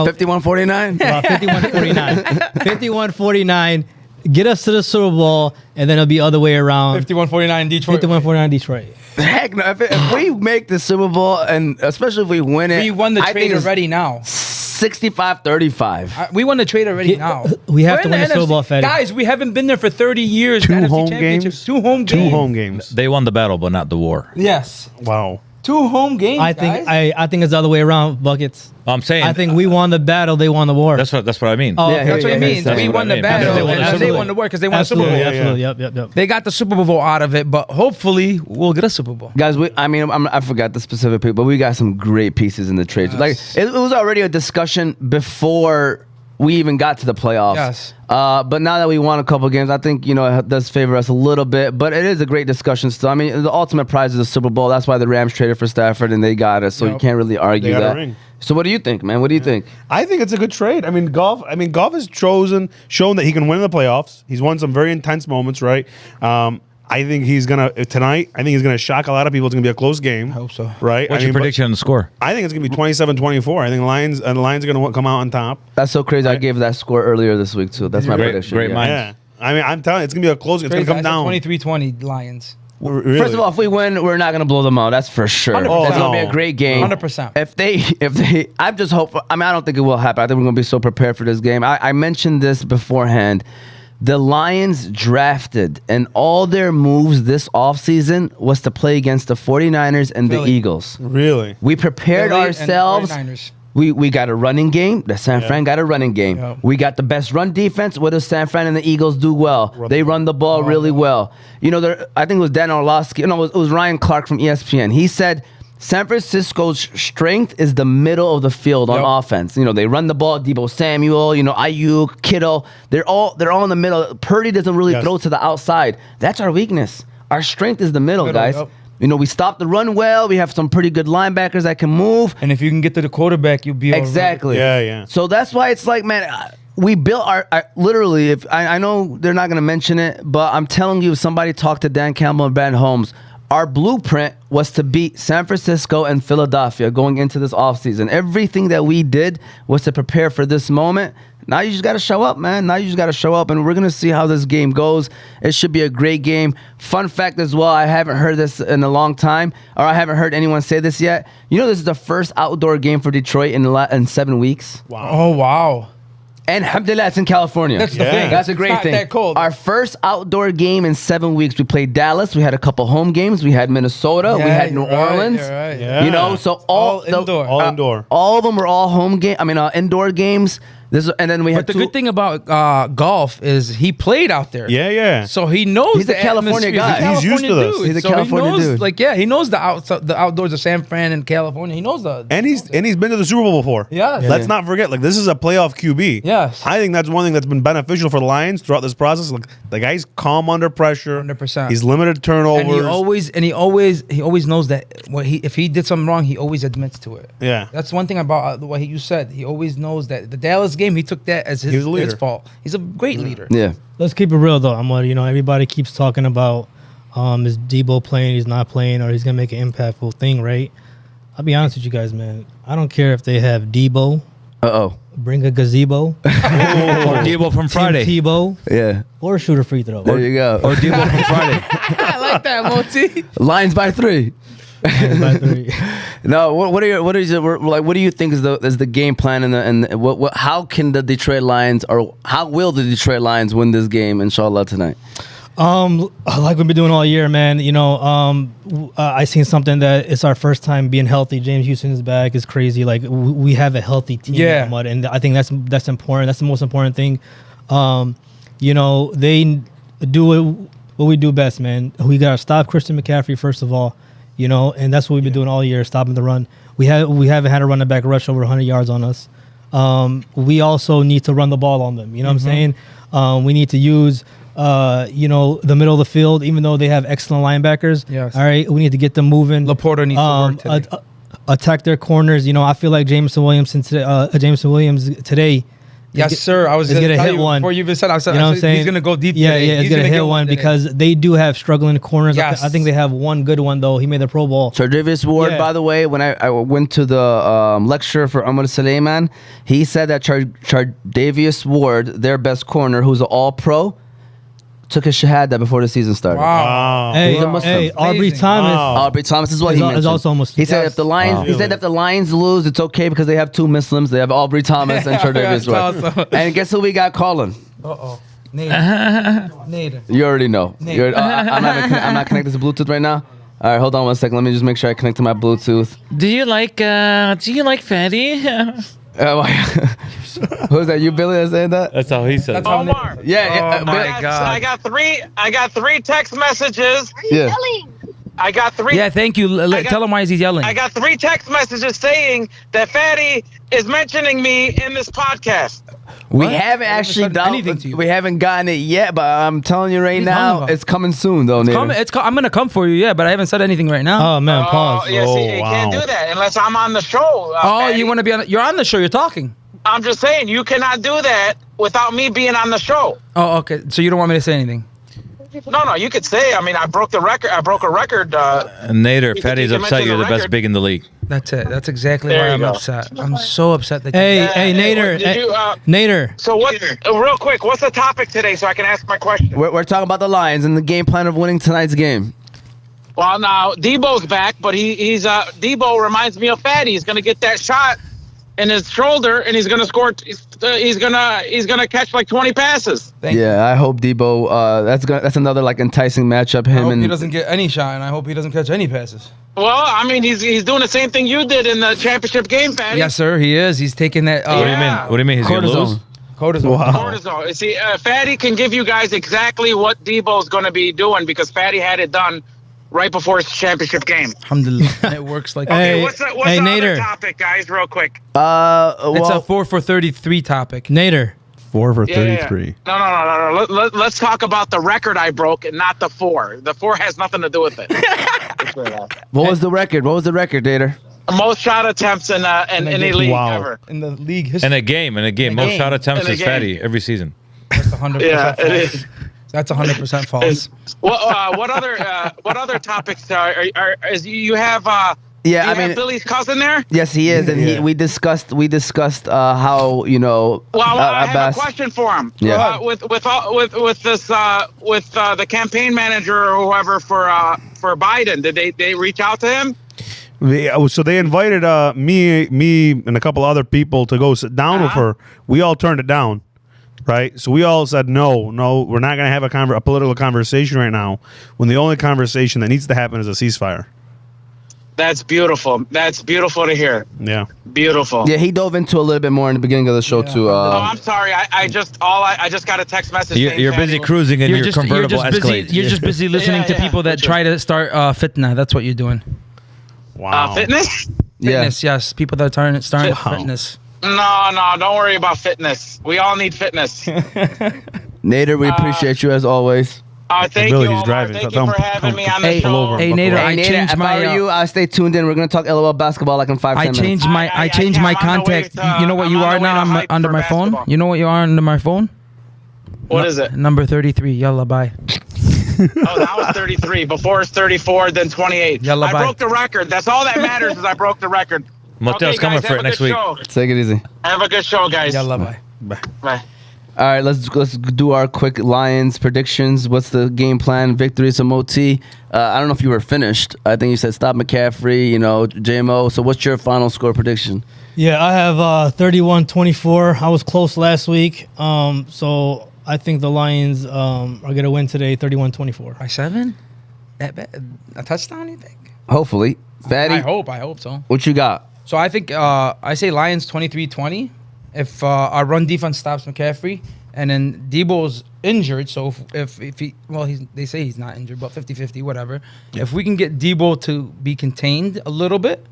S1: 51-49.
S5: 51-49. 51-49. Get us to the Super Bowl, and then it'll be other way around.
S2: 51-49 Detroit.
S5: 51-49 Detroit.
S1: Heck no! If we make the Super Bowl, and especially if we win it,
S2: We won the
S1: I
S2: trade
S1: think it's
S2: already now.
S1: 65-35.
S2: We won the trade already now.
S5: We have
S2: We're
S5: to
S2: in
S5: win the Super
S2: NFC.
S5: Bowl, Fadi.
S2: Guys, we haven't been there for 30 years.
S6: Two
S2: The NFC
S6: home
S2: Championships.
S6: games?
S2: 2 home games.
S6: 2 home games.
S3: They won the battle, but not the war.
S2: Yes.
S6: Wow.
S2: 2 home games,
S5: I think
S2: guys.
S5: I think it's the other way around. Buckets.
S3: I'm saying
S5: I think we won the battle. They won the war.
S3: that's what I mean.
S5: Oh,
S1: Yeah,
S2: That's what
S1: yeah,
S2: it means.
S1: yeah,
S2: We
S1: that's
S2: won
S3: what I
S2: the
S3: mean.
S2: battle,
S3: They won the
S2: and
S3: Super
S2: they
S3: Bowl.
S2: won the war because they won the Super
S5: absolutely,
S2: Bowl.
S5: absolutely. Yep.
S2: They got the Super Bowl out of it, but hopefully we'll get a Super Bowl.
S1: Guys, I forgot the specific people, but we got some great pieces in the trade.
S2: Yes.
S1: Like it was already a discussion before we even got to the playoffs.
S2: Yes.
S1: But now that we won a couple games, I think it does favor us a little bit. But it is a great discussion still. I mean, the ultimate prize is the Super Bowl. That's why the Rams traded for Stafford and they got it. So you
S2: Yep.
S1: can't really argue
S6: They got a
S1: that.
S6: ring.
S1: So what do you think, man? What do you think?
S6: I think it's a good trade. I mean, golf has shown that he can win in the playoffs. He's won some very intense moments, right? I think he's gonna tonight. I think he's gonna shock a lot of people. It's gonna be a close game. I
S2: hope so.
S6: Right?
S3: What's
S6: I
S3: your
S6: mean,
S3: prediction on the score?
S6: I think it's gonna be 27-24. I think the Lions are gonna come out on top.
S1: That's so crazy. I gave that score earlier this week too. That's my
S3: Great-
S1: prediction.
S3: great
S1: yeah.
S3: mind.
S6: Yeah. I mean, I'm telling you, it's gonna be a close. It's
S2: Crazy,
S6: gonna come
S2: I said
S6: down.
S2: 23-20 Lions.
S6: Really.
S1: First of all, if we win, we're not gonna blow them out. That's for sure.
S2: 100%.
S1: It's gonna be
S6: no.
S1: a great game.
S2: 100%.
S1: If they, I just hope. I mean, I don't think it will happen. I think we're gonna be so prepared for this game. I mentioned this beforehand. The Lions drafted, and all their moves this offseason was to play against the 49ers and the
S2: Philly.
S1: Eagles.
S6: Really.
S1: We prepared
S2: Philly and
S1: ourselves.
S2: 49ers.
S1: We got a running game. The San Fran got a running game.
S2: Yeah.
S1: We got the best run defense. What does San Fran and the Eagles do well? They run the ball really well. I think it was Dan Orlovsky. No, it was Ryan Clark from ESPN. He said San Francisco's strength is the middle of the field on
S2: Yep.
S1: offense. They run the ball. Debo Samuel, Ayuk, Kittle. They're all in the middle. Purdy doesn't really
S6: Yes.
S1: throw to the outside. That's our weakness. Our strength is the middle, guys.
S2: Yep.
S1: We stop the run well. We have some pretty good linebackers that can move.
S2: And if you can get to the quarterback, you'll be all right.
S1: Exactly.
S6: Yeah.
S1: So that's why it's like, man, we built literally. If I know they're not going to mention it, but I'm telling you, if somebody talked to Dan Campbell and Brad Holmes, our blueprint was to beat San Francisco and Philadelphia going into this offseason. Everything that we did was to prepare for this moment. Now you just got to show up, man. Now you just got to show up, and we're going to see how this game goes. It should be a great game. Fun fact as well, I haven't heard this in a long time, or I haven't heard anyone say this yet. You know, this is the first outdoor game for Detroit in 7 weeks.
S6: Wow.
S2: Oh, wow.
S1: And alhamdulillah, it's in California.
S2: That's the thing.
S1: That's a
S2: It's
S1: great
S2: not
S1: thing.
S2: that cold.
S1: Our first outdoor game in 7 weeks. We played Dallas. We had a couple home games. We had Minnesota. we had New
S2: you're right,
S1: Orleans.
S2: you're right.
S6: Yeah.
S1: You know, so all
S2: indoor.
S6: All indoor.
S1: All of them were all home game. I mean, indoor games. And then we had
S2: But the good thing about golf is he played out there.
S6: Yeah.
S2: So he knows
S1: He's a
S2: the
S1: California
S2: atmosphere.
S1: guy.
S6: He's used to this.
S2: Dude.
S1: He's a
S2: So
S1: California
S2: he knows,
S1: dude.
S2: Like, he knows the outdoors of San Fran and California. He knows the.
S6: And he's been to the Super Bowl before.
S2: Yes.
S6: Let's not forget, like, this is a playoff QB.
S2: Yes.
S6: I think that's one thing that's been beneficial for the Lions throughout this process. Like, the guy's calm under pressure.
S2: 100%.
S6: He's limited turnovers.
S2: And he always knows that if he did something wrong, he always admits to it.
S6: Yeah.
S2: That's one thing about what you said. He always knows that the Dallas game, he took that as
S6: He was a leader.
S2: his fault. He's a great leader.
S1: Yeah.
S5: Let's keep it real though. Everybody keeps talking about is Debo playing, he's not playing, or he's gonna make an impactful thing, right? I'll be honest with you guys, man. I don't care if they have Debo, bring a gazebo,
S3: Or Debo from Friday.
S5: Tim Tebow,
S1: Yeah.
S5: or shoot a free throw.
S1: There you go.
S3: Or Debo from Friday.
S2: I like that, Moti.
S1: Lions by 3.
S5: By 3.
S1: No, what do you think is the game plan and how can the Detroit Lions, or how will the Detroit Lions win this game, inshallah, tonight?
S5: Like we've been doing all year, man. I seen something that it's our first time being healthy. James Houston is back. It's crazy. Like we have a healthy team.
S2: Yeah.
S5: And I think that's important. That's the most important thing. They do what we do best, man. We gotta stop Christian McCaffrey first of all. And that's what we've been doing all year, stopping the run. We haven't had a running back rush over 100 yards on us. We also need to run the ball on them. You know what I'm saying? We need to use the middle of the field, even though they have excellent linebackers.
S2: Yes.
S5: All right, we need to get them moving.
S2: Laporta needs to work today.
S5: Attack their corners. I feel like Jameson Williams today.
S2: Yes, sir. I was
S5: going to
S2: tell
S5: hit
S2: you
S5: one.
S2: Before you even said, I said,
S5: You know what I'm saying?
S2: he's going to go deep.
S5: Yeah,
S2: today.
S5: yeah, he's
S2: He's
S5: going to hit one
S2: today.
S5: because they do have struggling corners.
S2: Yes.
S5: I think they have one good one though. He made the Pro Bowl.
S1: Chardavius Ward,
S5: Yeah.
S1: by the way, when I went to the lecture for Amr Suleiman, he said that Chardavius Ward, their best corner, who's an all-pro, took his shahada before the season started.
S2: Wow.
S5: Hey,
S1: He's a Muslim.
S5: hey, Aubrey
S2: Amazing.
S5: Thomas.
S6: Wow.
S1: Aubrey Thomas is what
S5: Is
S1: he
S5: al- is
S1: mentioned.
S5: also a Muslim.
S1: He said
S2: Yes.
S1: if the Lions,
S6: Wow.
S1: he said if the Lions lose, it's okay because they have two Muslims. They have Aubrey Thomas and Chardavius
S2: That's
S1: Ward.
S2: awesome.
S1: And guess who we got calling?
S2: Uh-oh. Nader.
S1: You already know.
S2: Nate.
S1: You already- I'm not connected to Bluetooth right now. All right, hold on 1 second. Let me just make sure I connect to my Bluetooth.
S3: Do you like Fadi?
S1: Who's that? You, Billy, that saying that?
S3: That's how he said.
S2: That's how
S7: Omar.
S1: Yeah.
S2: Oh, my
S1: Bill-
S2: God.
S7: I got three text messages.
S1: Yeah.
S7: I got three.
S2: Yeah, thank you. Tell him why he's yelling.
S7: I got 3 text messages saying that Fadi is mentioning me in this podcast.
S1: We
S2: What?
S1: haven't
S2: I haven't
S1: actually
S2: said anything to you.
S1: We haven't gotten it yet, but I'm telling you right
S2: He's
S1: now,
S2: hungry.
S1: it's coming soon, though. Nader.
S2: I'm gonna come for you, yeah, but I haven't said anything right now.
S5: Oh man, pause.
S7: Yeah, see,
S6: Oh,
S7: you can't
S6: wow.
S7: do that unless I'm on the show.
S2: Oh,
S7: Fadi.
S2: you want to be on? You're on the show. You're talking.
S7: I'm just saying you cannot do that without me being on the show.
S2: Oh, okay. So you don't want me to say anything?
S7: No, you could say. I mean, I broke the record. I broke a record.
S3: Nader,
S7: You
S3: Fadi's
S7: can
S3: upset
S7: mention
S3: you're
S7: the
S3: the best
S7: record.
S3: big in the league.
S2: That's it. That's exactly
S7: There
S2: why
S7: you
S2: I'm
S7: go.
S2: upset. I'm so upset that.
S5: Hey,
S7: Hey,
S5: Nader.
S7: did you,
S5: Nader.
S7: So what? Real quick, what's the topic today so I can ask my question?
S1: We're talking about the Lions and the game plan of winning tonight's game.
S7: Well, now Debo's back, but he's Debo reminds me of Fadi. He's gonna get that shot in his shoulder, and he's gonna score. He's gonna catch like 20 passes.
S2: Thank you.
S1: Yeah, I hope Debo. That's another like enticing matchup.
S2: I
S1: Him
S2: hope
S1: and
S2: he doesn't get any shot, and I hope he doesn't catch any passes.
S7: Well, I mean, he's doing the same thing you did in the championship game, Fadi.
S2: Yes, sir. He is. He's taking that.
S7: Yeah.
S3: What do you mean? What do you mean? He's gonna lose?
S2: Cortisone.
S6: Wow.
S7: Cortisone. See, Fadi can give you guys exactly what Debo's going to be doing because Fadi had it done right before his championship game.
S2: Alhamdulillah. It works like
S7: Okay,
S5: Hey,
S7: what's the
S5: hey,
S7: other
S5: Nader.
S7: topic, guys? Real quick.
S2: It's
S1: well,
S2: a 4 for 33 topic.
S5: Nader.
S6: 4 for
S7: Yeah, yeah,
S6: 33.
S7: yeah. No. Let's talk about the record I broke and not the 4. The 4 has nothing to do with it.
S1: what was the record? What was the record, Dater?
S7: Most shot attempts in any league
S6: Wow.
S7: ever.
S2: In the league history.
S3: In a game.
S2: In a
S3: Most
S2: game.
S3: shot attempts
S7: In a
S3: is
S7: game.
S3: Fadi every season.
S2: That's 100%.
S7: Yeah, it
S2: false.
S7: is.
S2: That's 100% false.
S7: What other topics is you have?
S1: Yeah,
S7: you
S1: I
S7: have
S1: mean-
S7: Billy's cousin there.
S1: Yes, he is, and we discussed how
S7: Well, I have
S1: Abbas.
S7: a question for him.
S1: Yeah.
S7: With the campaign manager or whoever for Biden, did they reach out to him?
S6: So they invited me and a couple other people to go sit down with her. We all turned it down, right? So we all said no, we're not going to have a political conversation right now. When the only conversation that needs to happen is a ceasefire.
S7: That's beautiful. That's beautiful to hear.
S6: Yeah.
S7: Beautiful.
S1: Yeah, he dove into a little bit more in the beginning of the show too.
S7: Oh, I'm sorry. I just got a text message. saying
S3: You're busy
S7: Fadi-
S3: cruising in your convertible
S2: busy.
S3: Escalade.
S2: You're just busy listening to people that try to start fitna. That's what you're doing.
S6: Wow.
S7: Fitness?
S2: Fitness, yes. People that are starting with fitness.
S7: No. Don't worry about fitness. We all need fitness.
S1: Nader, we appreciate you as always.
S7: Thank
S6: Billy,
S7: you,
S6: he's
S7: Omar.
S6: driving.
S7: Thank
S6: Tell
S7: you
S6: him-
S7: for having me on the
S2: Hey,
S7: show.
S2: hey, Nader, I
S1: Nader,
S2: changed
S1: if I were
S2: my.
S1: you, stay tuned in. We're gonna talk LOL basketball like in 5-10
S2: I
S1: minutes.
S2: changed my. I changed my
S7: I'm on the way
S2: contact.
S7: to-
S2: You know what
S7: I'm
S2: you
S7: on
S2: are
S7: the way
S2: now
S7: to hype
S2: under
S7: for
S2: my phone.
S7: basketball.
S2: You know what you are under my phone.
S7: What is it?
S2: Number 33. Yalla, bye.
S7: Oh, that was 33. Before it's 34, then 28.
S2: Yalla,
S7: I
S2: bye.
S7: broke the record. That's all that matters is I broke the record.
S3: Motel's
S7: Okay,
S3: coming
S7: guys,
S3: for
S7: have
S3: it
S7: a
S3: next
S7: good
S3: week.
S7: show.
S1: Take it easy.
S7: Have a good show, guys.
S2: Yalla, bye.
S7: Bye.
S1: All right, let's do our quick Lions predictions. What's the game plan? Victory, some OT. I don't know if you were finished. I think you said stop McCaffrey, JMO. So what's your final score prediction?
S5: Yeah, I have 31-24. I was close last week. So I think the Lions are going to win today 31-24.
S2: By 7? A touchdown, you think?
S1: Hopefully. Fadi,
S2: I hope so.
S1: what you got?
S2: So I think I say Lions 23-20. If our run defense stops McCaffrey, and then Debo's injured, so if he, well, they say he's not injured, but 50-50, whatever. If we can get Debo to be contained a little bit,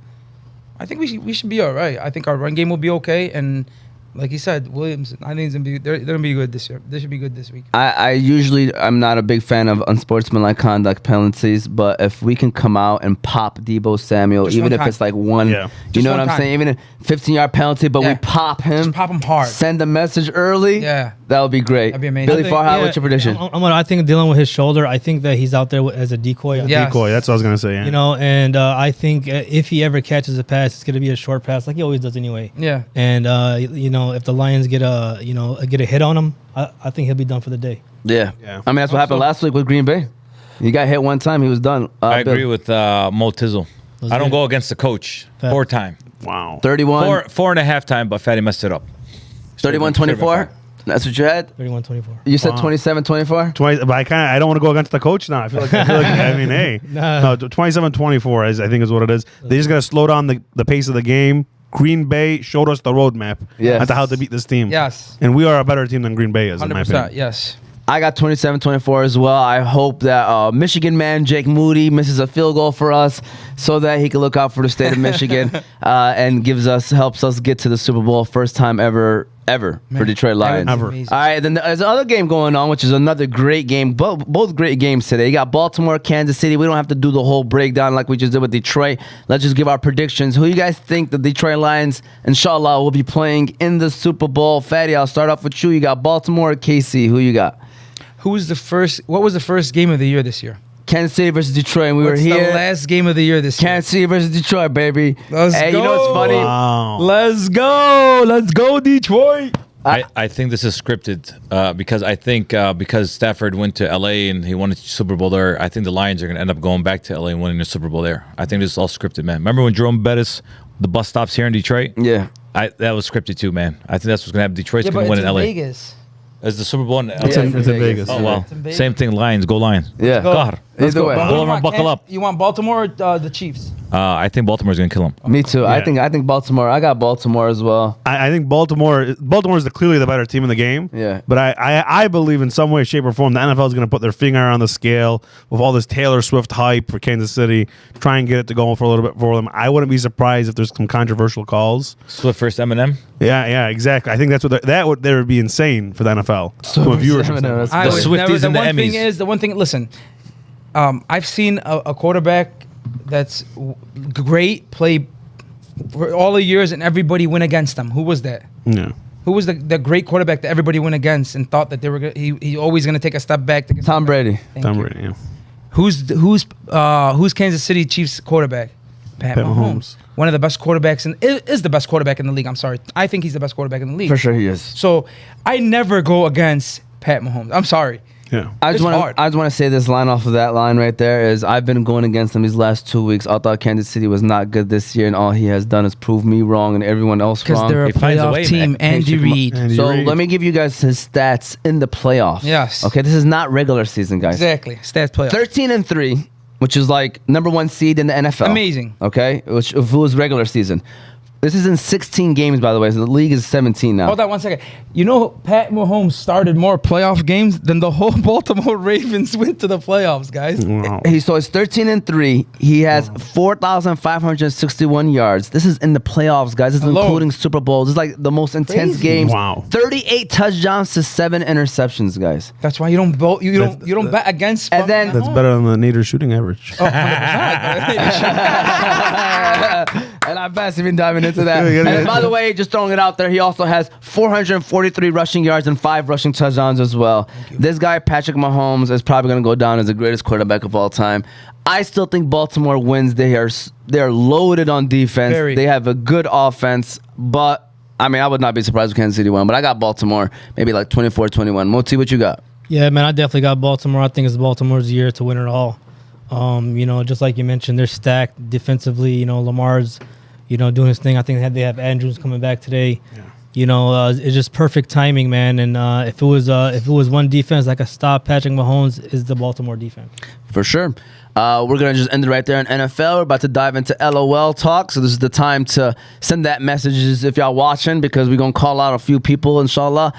S2: I think we should be all right. I think our run game will be okay, and like you said, Williams, I think they're gonna be good this year. They should be good this week.
S1: I'm not a big fan of unsportsmanlike conduct penalties, but if we can come out and pop Debo Samuel,
S2: Just
S1: even
S2: one
S1: if
S2: time.
S1: it's like one,
S6: Yeah.
S1: you
S2: Just
S1: know what
S2: one
S1: I'm
S2: time.
S1: saying? Even a 15-yard penalty, but we
S2: Yeah.
S1: pop him,
S2: Just pop him hard.
S1: send a message early.
S2: Yeah.
S1: That would be great.
S2: That'd be amazing.
S1: Billy
S5: I think-
S1: Farhat,
S5: yeah,
S1: what's your prediction?
S5: I think dealing with his shoulder, I think that he's out there as a decoy.
S2: Yeah.
S6: Decoy. That's what I was going to say. Yeah.
S5: And I think if he ever catches a pass, it's going to be a short pass, like he always does anyway.
S2: Yeah.
S5: And if the Lions get a hit on him, I think he'll be done for the day.
S1: Yeah.
S6: Yeah.
S1: I mean, that's what happened last week with Green Bay. He got hit one time, he was done.
S3: I
S1: Bill.
S3: agree with Mo Tizzle. I don't
S5: good.
S3: go against the coach.
S5: Fair.
S3: 4 time.
S6: Wow.
S1: 31,
S3: 4.5 time, but Fatty messed it up.
S1: 31-24. That's what you had?
S5: 31-24.
S1: You said
S6: Wow.
S1: 27-24?
S6: But I don't want to go against the coach now. I feel like hey,
S5: Nah.
S6: no, 27-24 I think is what it is. They just got to slow down the pace of the game. Green Bay showed us the roadmap
S1: Yes.
S6: as to how to beat this team.
S2: Yes.
S6: And we are a better team than Green Bay is, in my
S2: 100%.
S6: opinion.
S2: Yes.
S1: I got 27-24 as well. I hope that Michigan man Jake Moody misses a field goal for us so that he can look out for the state of Michigan and helps us get to the Super Bowl first time ever for Detroit Lions.
S2: that would be
S6: Ever.
S2: amazing.
S1: All right, then there's another game going on, which is another great game. Both great games today. You got Baltimore, Kansas City. We don't have to do the whole breakdown like we just did with Detroit. Let's just give our predictions. Who you guys think the Detroit Lions, inshallah, will be playing in the Super Bowl? Fadi, I'll start off with you. You got Baltimore or KC? Who you got?
S2: What was the first game of the year this year?
S1: Kansas City versus Detroit. And we
S2: What's
S1: were here.
S2: the last game of the year this year?
S1: Kansas City versus Detroit, baby.
S2: Let's
S1: You know what's
S2: go.
S1: funny?
S6: Wow.
S2: Let's go Detroit.
S3: I think this is scripted because I think because Stafford went to LA and he won a Super Bowl there, I think the Lions are going to end up going back to LA and winning the Super Bowl there. I think this is all scripted, man. Remember when Jerome Bettis, the bus stops here in Detroit?
S1: Yeah.
S3: That was scripted too, man. I think that's what's going to happen. Detroit's
S2: Yeah,
S3: going
S2: but
S3: to
S2: it's
S3: win
S2: in
S3: in LA.
S2: Vegas.
S3: Is the Super Bowl in LA?
S6: It's in Vegas.
S3: Oh, well.
S2: It's in Vegas.
S3: Same thing, Lions. Go Lions.
S1: Yeah.
S3: God.
S1: Either way.
S2: But who
S3: Go
S2: you
S3: on,
S2: want,
S3: buckle up.
S2: You want Baltimore or the Chiefs?
S3: I think Baltimore's going to kill him.
S1: Me too.
S6: Yeah.
S1: I think Baltimore. I got Baltimore as well.
S6: I think Baltimore is clearly the better team in the game.
S1: Yeah.
S6: But I believe in some way, shape, or form the NFL is going to put their finger on the scale with all this Taylor Swift hype for Kansas City, try and get it to go for a little bit for them. I wouldn't be surprised if there's some controversial calls.
S3: Swift versus Eminem.
S6: Yeah, exactly. I think that's what that would be insane for the NFL from a viewership standpoint.
S2: I
S3: The
S2: would
S3: Swifties
S2: never, the
S3: and the
S2: one thing
S3: Emmys.
S2: is the one thing. Listen, I've seen a quarterback that's great play for all the years and everybody win against them. Who was that?
S6: Yeah.
S2: Who was the great quarterback that everybody went against and thought that they were he always going to take a step back?
S1: Tom Brady.
S6: Tom Brady, yeah.
S2: Who's Kansas City Chiefs quarterback? Pat
S6: Mahomes.
S2: One of the best quarterbacks is the best quarterback in the league. I'm sorry. I think he's the best quarterback in the league.
S1: For sure he is.
S2: So I never go against Pat Mahomes. I'm sorry.
S6: Yeah.
S1: I just want to say this line off of that line right there is I've been going against him these last 2 weeks. I thought Kansas City was not good this year, and all he has done is prove me wrong and everyone else
S2: Because
S1: wrong.
S2: they're a
S3: He finds a
S2: playoff
S3: way,
S2: team.
S3: man.
S2: Andy Reid.
S1: So let me give you guys his stats in the playoffs.
S2: Yes.
S1: Okay, this is not regular season, guys.
S2: Exactly. Stats playoff.
S1: 13-3, which is like number 1 seed in the NFL.
S2: Amazing.
S1: Okay, which if it was regular season. This is in 16 games, by the way. So the league is 17 now.
S2: Hold on 1 second. You know, Pat Mahomes started more playoff games than the whole Baltimore Ravens went to the playoffs, guys.
S6: Wow.
S1: He's 13-3. He has 4,561 yards. This is in the playoffs, guys. This is
S2: Alone.
S1: including Super Bowls. This is like the most intense
S2: Crazy.
S1: games.
S6: Wow.
S1: 38 touchdowns to 7 interceptions, guys.
S2: That's why you don't vote. You don't bet against.
S1: And then-
S2: fucking
S6: That's
S2: Mahomes.
S6: better than the Nader shooting average.
S2: Oh, 100%.
S1: And I best even diving into that.
S6: Yeah,
S1: And
S6: yeah.
S1: then, by the way, just throwing it out there, he also has 443 rushing yards and 5 rushing touchdowns as well. This guy, Patrick Mahomes, is probably going to go down as the greatest quarterback of all time. I still think Baltimore wins. They are loaded on defense.
S2: Very.
S1: They have a good offense, but I mean, I would not be surprised if Kansas City won. But I got Baltimore, maybe like 24-21. Moti, what you got?
S5: Yeah, man, I definitely got Baltimore. I think it's Baltimore's year to win it all. You know, just like you mentioned, they're stacked defensively. You know, Lamar's, you know, doing his thing. I think they have Andrews coming back today. Yeah. You know, it's just perfect timing, man. And if it was one defense that could stop Patrick Mahomes, is the Baltimore defense.
S1: For sure. We're going to just end it right there in NFL. We're about to dive into LOL talk. So this is the time to send that messages if y'all watching, because we're going to call out a few people, inshallah.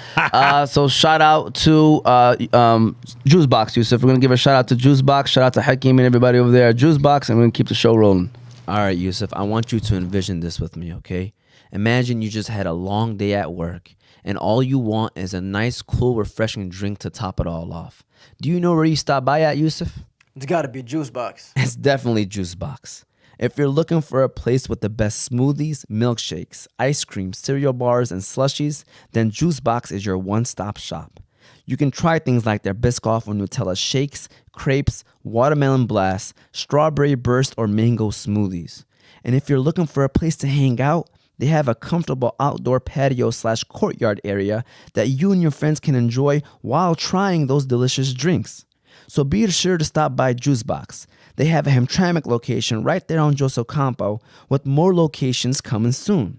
S1: So shout out to Juicebox, Yusuf. We're going to give a shout out to Juicebox. Shout out to Hakeem and everybody over there at Juicebox. And we're going to keep the show rolling.
S4: All right, Yusuf, I want you to envision this with me, okay? Imagine you just had a long day at work, and all you want is a nice, cool, refreshing drink to top it all off. Do you know where you stop by at, Yusuf?
S8: It's got to be Juice Box.
S4: It's definitely Juicebox. If you're looking for a place with the best smoothies, milkshakes, ice cream, cereal bars, and slushies, then Juicebox is your one-stop shop. You can try things like their Biscoff or Nutella shakes, crepes, watermelon blast, strawberry burst, or mango smoothies. And if you're looking for a place to hang out, they have a comfortable outdoor patio/courtyard area that you and your friends can enjoy while trying those delicious drinks. So be sure to stop by Juicebox. They have a Hamtramck location right there on Joseph Campo, with more locations coming soon.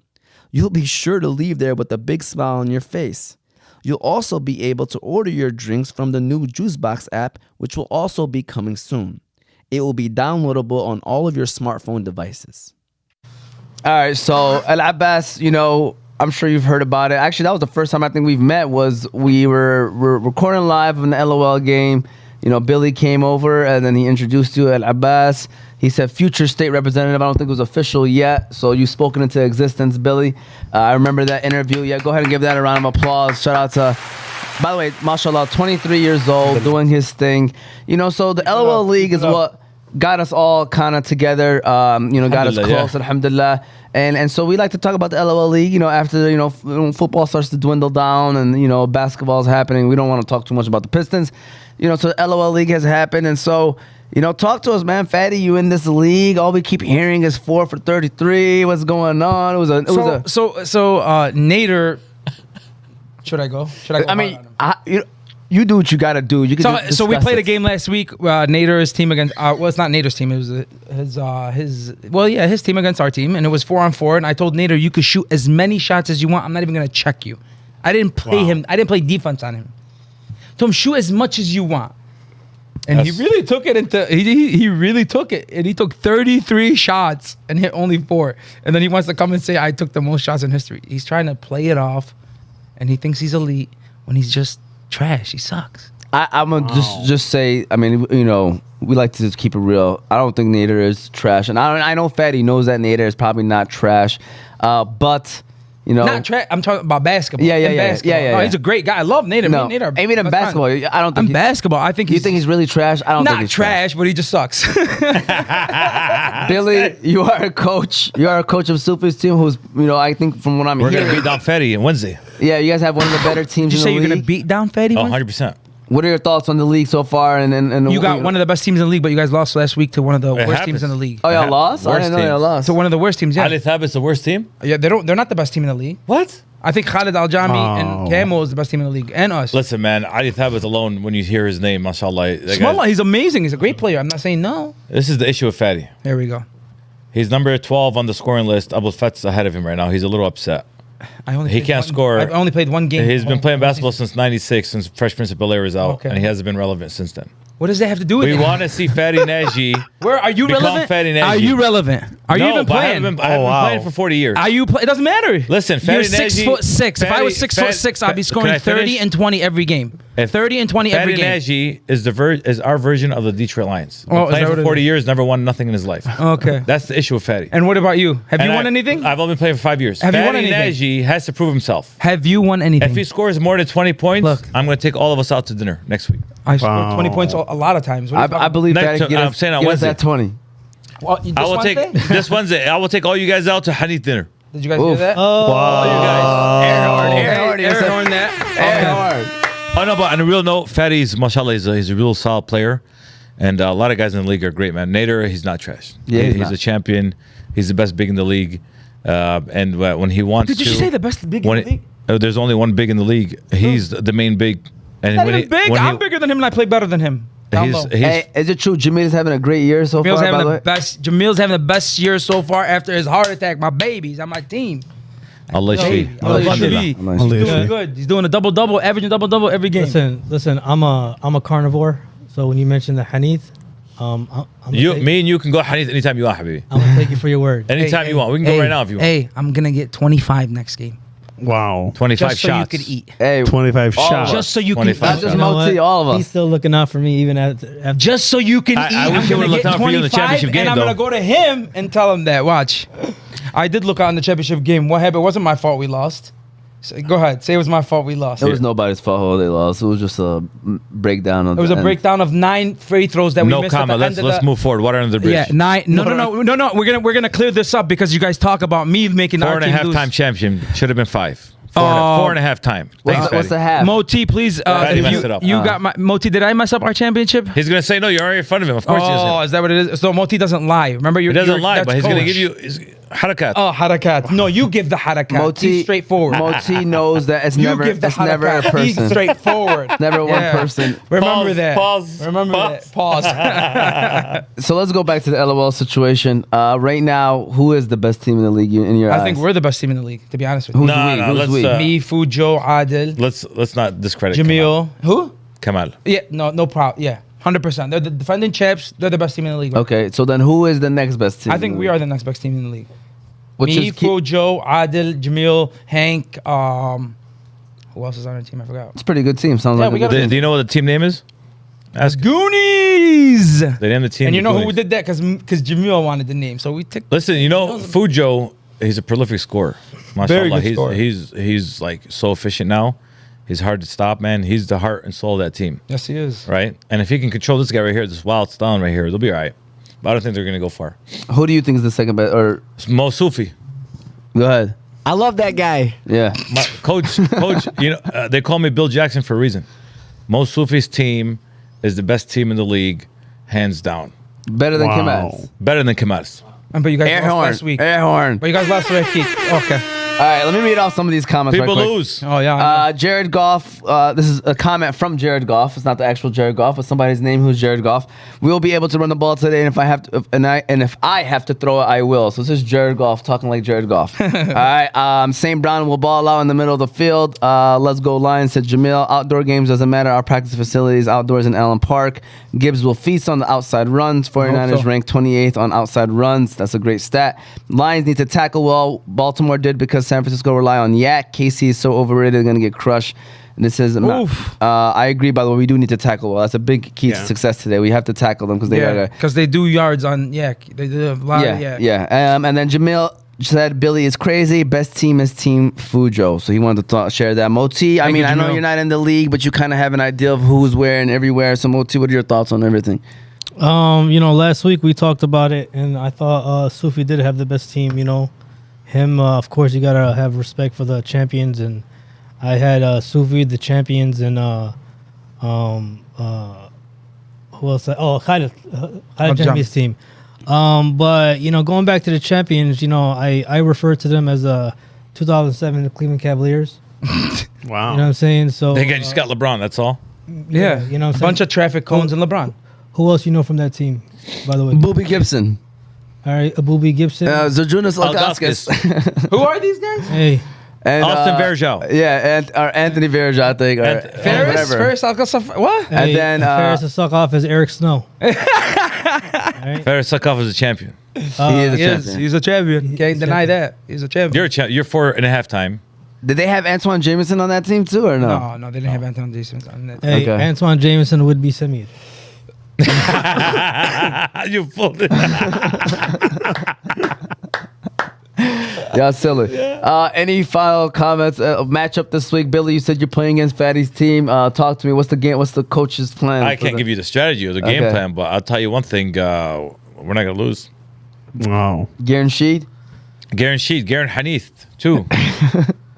S4: You'll be sure to leave there with a big smile on your face. You'll also be able to order your drinks from the new Juicebox app, which will also be coming soon. It will be downloadable on all of your smartphone devices.
S1: All right, so Alabas, you know, I'm sure you've heard about it. Actually, that was the first time I think we've met. Was we were recording live in the LOL game. You know, Billy came over and then he introduced you, Alabas. He said future state representative. I don't think it was official yet. So you've spoken into existence, Billy. I remember that interview. Yeah, go ahead and give that a round of applause. Shout out to, by the way, mashallah, 23 years old, doing his thing. You know, so the LOL League is what got us all kind of together, you know, got us close, alhamdulillah. And so we like to talk about the LOL League, you know, after, you know, when football starts to dwindle down and, you know, basketball's happening. We don't want to talk too much about the Pistons. You know, so the LOL League has happened. And so, you know, talk to us, man. Fadi, you in this league. All we keep hearing is 4 for 33. What's going on? So
S2: Nader, should I go? Should I go?
S1: I mean, you do what you got to do. You can
S2: So we
S1: discuss
S2: played
S1: it.
S2: a game last week. Nader's team against well, it's not Nader's team. It was his team against our team, and it was 4-on-4. And I told Nader, you could shoot as many shots as you want. I'm not even gonna check you. I didn't play him. I didn't play defense on him. Told him, shoot as much as you want. And he really took it he really took it. And he took 33 shots and hit only 4. And then he wants to come and say I took the most shots in history. He's trying to play it off, and he thinks he's elite when he's just trash. He sucks.
S1: I'm gonna just say, I mean, you know, we like to just keep it real. I don't think Nader is trash, and I know Fadi knows that Nader is probably not trash, but you know,
S2: Not trash. I'm talking about basketball.
S1: Yeah.
S2: No, he's a great guy. I love Nader.
S1: No,
S2: Me and Nader are
S1: even in
S2: best
S1: basketball,
S2: friends.
S1: I don't think
S2: I'm basketball. I think
S1: You think he's really trash? I don't think
S2: not
S1: he's
S2: trash, but he just sucks.
S1: Billy, you are a coach. You are a coach of Sufi's team, who's, you know, I think from what I'm
S3: We're
S1: hearing,
S3: gonna beat down Fadi on Wednesday.
S1: Yeah, you guys have one of the better teams
S2: Did you say
S1: in
S2: you're
S1: the
S2: gonna
S1: league.
S2: beat down Fadi?
S3: Oh,
S2: once?
S3: 100%.
S1: What are your thoughts on the league so far? And
S2: You got one of the best teams in the league, but you guys lost last week to one of the
S3: It
S2: worst
S3: happens.
S2: teams in the league.
S1: Oh, y'all
S3: Yeah.
S1: lost? I
S3: Worst
S1: didn't know y'all
S3: teams.
S1: lost.
S2: So one of the worst teams, yeah.
S3: Alabas is the worst team?
S2: Yeah, they're not the best team in the league.
S3: What?
S2: I think Khalid Al Jami and Camo is the best team in the league, and us.
S3: Listen, man, Adhesives alone, when you hear his name, mashallah. that
S2: Small,
S3: guy-
S2: he's amazing. He's a great player. I'm not saying no.
S3: This is the issue with Fadi.
S2: There we go.
S3: He's number 12 on the scoring list. Abul Fat's ahead of him right now. He's a little upset.
S2: I only
S3: He
S2: played
S3: can't score.
S2: I've only played one game.
S3: He's been playing basketball since 96, since Fresh Prince of Bel-Air is out,
S2: Okay.
S3: and he hasn't been relevant since then.
S2: What does that have to do with
S3: We
S2: it?
S3: want to see Fadi Naji.
S2: Where are you
S3: become
S2: relevant?
S3: Fadi Naji.
S2: Are you relevant? Are you
S3: No,
S2: even
S3: but I
S2: playing?
S3: haven't been, I haven't been playing for 40 years.
S2: Are you? It doesn't matter.
S3: Listen,
S2: you're
S3: Fadi
S2: 6'6". If I was
S3: Fadi-
S2: 6'6", I'd be
S3: Can
S2: scoring
S3: I finish?
S2: 30 and 20 every game. 30 and 20 every
S3: Fadi
S2: game.
S3: Naji is our version of the Detroit Lions. Been
S2: Oh, is
S3: playing
S2: that what
S3: for
S2: it
S3: 40
S2: is?
S3: years, never won nothing in his life.
S2: Okay.
S3: That's the issue with Fadi.
S2: And what about you? Have
S3: And
S2: you won anything?
S3: I've only been playing for 5 years.
S2: Have you won
S3: Fadi
S2: anything?
S3: Naji has to prove himself.
S2: Have you won anything?
S3: If he scores more than 20 points,
S2: Look.
S3: I'm going to take all of us out to dinner next week.
S2: I scored 20 points a lot of times. What are you
S1: I
S2: talking
S1: believe
S3: Next
S1: that
S3: to-
S1: get
S3: I'm
S1: us,
S3: saying on
S1: get us
S3: Wednesday.
S1: that 20.
S2: Well, this
S3: I will take
S2: Wednesday?
S3: this Wednesday. I will take all you guys out to Hanif dinner.
S2: Did you guys
S1: Oof.
S2: hear that?
S3: All you guys.
S1: Air horn,
S2: Air horn that.
S1: Air
S2: Okay.
S1: horn.
S3: Oh no, but on a real note, Fadi's mashallah he's a real solid player, and a lot of guys in the league are great, man. Nader, he's not trash.
S1: Yeah, he's
S3: he's
S1: not.
S3: a champion. He's the best big in the league, and when he wants
S2: Did
S3: to,
S2: you just say the best big in
S3: when
S2: the league?
S3: there's only one big in the league. He's the main big, and
S2: Not
S3: when
S2: even big.
S3: when
S2: I'm bigger than him and I play better than him. Down low.
S3: he's
S1: Hey, is it true Jamil's having a great year so
S2: Jamil's
S1: far, by
S2: having
S1: the
S2: the
S1: way?
S2: best. Jamil's having the best year so far after his heart attack. My baby's on my team.
S3: Allah
S2: Baby.
S3: Shfi.
S2: Allah
S3: Allah
S2: Shfi.
S3: Shfi.
S2: He's doing good. He's doing a double, averaging double every game.
S5: Listen. I'm a carnivore. So when you mentioned the Hanith, I'm
S3: Me and you can go Hanif anytime you want, Habibi.
S5: I'm gonna take you for your word.
S3: Anytime you want. We can go right now if you want.
S2: Hey, I'm gonna get 25 next game.
S6: Wow.
S3: 25
S2: Just so
S3: shots.
S2: you could eat.
S1: Hey,
S6: 25
S1: all of
S6: shots.
S1: us.
S2: Just so you can
S3: 25
S1: not
S2: eat.
S1: just
S5: You know
S1: Moti,
S5: what?
S1: all of us.
S5: He's still looking out for me even after
S2: Just so you can
S3: I
S2: eat.
S3: wish
S2: I'm
S3: he
S2: gonna
S3: would've looked
S2: get
S3: out for you in the
S2: 25,
S3: championship game,
S2: and I'm
S3: though.
S2: gonna go to him and tell him that. Watch. I did look out in the championship game. What happened? It wasn't my fault we lost. So, go ahead. Say it was my fault we lost.
S1: It was nobody's fault how they lost. It was just a breakdown of
S2: It was a breakdown of 9 free throws that we
S3: No
S2: missed at
S3: comment.
S2: the end of
S3: Let's
S2: the,
S3: move forward. Water under the bridge.
S2: Yeah, 9. No. We're gonna clear this up because you guys talk about me making
S3: Four
S2: our
S3: and a
S2: team
S3: half
S2: lose.
S3: time champion. Should have been 5.
S2: Oh.
S3: Four and a half time. Thanks,
S1: What's the
S3: Fadi.
S1: half?
S2: Moti, please.
S3: Fadi
S2: If
S3: messed it up.
S2: you got my Moti. Did I mess up our championship?
S3: He's gonna say no. You're already in front of him. Of course he
S2: Oh,
S3: doesn't.
S2: is that what it is? So Moti doesn't lie. Remember,
S3: He
S2: you're
S3: doesn't
S2: you're-
S3: lie,
S2: that's
S3: but he's gonna
S2: coach.
S3: give you his harakat.
S2: Oh, harakat. No, you give the harakat.
S1: Moti,
S2: He's straightforward.
S1: Moti knows that it's
S2: You
S1: never
S2: give the
S1: it's never a
S2: harakat. He's
S1: person.
S2: straightforward.
S1: Never one person.
S2: Remember
S3: Pause,
S2: that.
S3: pause,
S2: Remember
S3: pause.
S2: that. Pause.
S1: So let's go back to the LOL situation. Right now, who is the best team in the league in your eyes?
S2: I think we're the best team in the league, to be honest with you.
S1: Who's
S3: No,
S1: we?
S3: no,
S1: Who's
S3: let's,
S1: we?
S2: Me, Fujo, Adil,
S3: Let's not discredit
S2: Jamil. Who?
S3: Kamal.
S2: Yeah, no problem. Yeah, 100%. They're the defending champs. They're the best team in the league. right?
S1: Okay, so then who is the next best team?
S2: I think we are the next best team in the league.
S1: Which
S2: Me,
S1: is keep-
S2: Fujo, Adil, Jamil, Hank. Who else is on our team? I forgot.
S1: It's a pretty good team. Sounds
S2: Yeah,
S1: like
S2: we
S1: a
S2: got
S1: good
S3: Do,
S1: team.
S3: do you know what the team name is? Ask.
S2: Goonies.
S3: They named the team.
S2: And you
S3: the
S2: know who
S3: Goonies.
S2: did that? Because Jamil wanted the name, so we took.
S3: Listen, you know Fujo. He's a prolific scorer.
S2: Very
S3: Mashallah.
S2: good scorer.
S3: He's like so efficient now. He's hard to stop, man. He's the heart and soul of that team,
S2: Yes, he is.
S3: right? And if he can control this guy right here, this wild stone right here, they'll be all right. But I don't think they're gonna go far.
S1: Who do you think is the second best? Or
S3: It's Mo Sufi,
S1: go ahead.
S8: I love that guy.
S1: Yeah.
S3: my coach. You know they call me Bill Jackson for a reason. Mo Sufi's team is the best team in the league, hands down.
S1: Better than
S6: Wow.
S1: Kemal's.
S3: Better than Kamal's.
S2: But you guys
S1: Air
S2: lost
S1: horn.
S2: last week.
S1: Air horn.
S2: But you guys lost last week. Okay.
S1: All right, let me read off some of these comments.
S3: People
S1: right quick.
S3: lose.
S2: Oh yeah. I know.
S1: Jared Goff, this is a comment from Jared Goff. It's not the actual Jared Goff, but somebody's name who's Jared Goff. We will be able to run the ball today, and if I have to, if I have to throw it, I will. So this is Jared Goff talking like Jared Goff. All right, St. Brown will ball out in the middle of the field. Let's go Lions, said Jamil. Outdoor games doesn't matter. Our practice facilities outdoors in Allen Park. Gibbs will feast on the outside runs. 49ers
S2: so.
S1: ranked 28th on outside runs. That's a great stat. Lions need to tackle well. Baltimore did because San Francisco rely on Yak. KC is so overrated, they're going to get crushed. And this is,
S2: Oof.
S1: I agree, by the way, we do need to tackle well. That's a big key to
S6: Yeah.
S1: success today. We have to tackle them because they
S2: Yeah,
S1: gotta.
S2: because they do yards on They do a lot of
S1: Yeah. And then Jamil said Billy is crazy. Best team is Team Fujo. So he wanted to share that. Moti, I
S2: Thank
S1: mean,
S2: you,
S1: I know
S2: Jamil.
S1: you're not in the league, but you kind of have an idea of who's where and everywhere. So Moti, what are your thoughts on everything?
S5: Last week we talked about it, and I thought Sufi did have the best team. Him, of course, you gotta have respect for the champions, and I had Sufi, the champions, and who else? Oh, Khalid champions team. But going back to the champions, I refer to them as 2007 the Cleveland Cavaliers.
S6: Wow.
S5: You know what I'm saying? So
S3: They just got LeBron. That's all.
S2: Yeah,
S5: you know what I'm
S2: a bunch
S5: saying?
S2: of traffic cones and LeBron.
S5: Who else you know from that team? By the way,
S1: Booby Gibson.
S5: all right, Abubi Gibson.
S1: Zajunas Algaskis.
S2: Who are these guys?
S5: Hey,
S1: And,
S3: Austin Varejao.
S1: Yeah, and or Anthony Varejao, I think. Or
S2: Ferris?
S1: whatever.
S2: Ferris Alcasaf. What?
S1: And
S5: hey,
S1: then,
S5: Ferris to suck off as Eric Snow.
S3: Ferris Suckhoff is a champion.
S1: He is a champion.
S2: He's a champion. Can't deny that. He's a champion.
S3: You're a You're 4.5 time.
S1: Did they have Antoine Jameson on that team too, or no?
S2: No, they didn't have Antoine Jason on that.
S5: Hey,
S1: Okay.
S5: Antoine Jameson would be Samir.
S3: You pulled it.
S1: Y'all silly. Any final comments? Matchup this week, Billy. You said you're playing against Fadi's team. Talk to me. What's the game? What's the coach's plan?
S3: I can't give you the strategy or the game
S1: Okay.
S3: plan, but I'll tell you one thing: we're not gonna lose.
S6: Wow.
S1: Guaranteed.
S3: Guaranteed. Hanith too.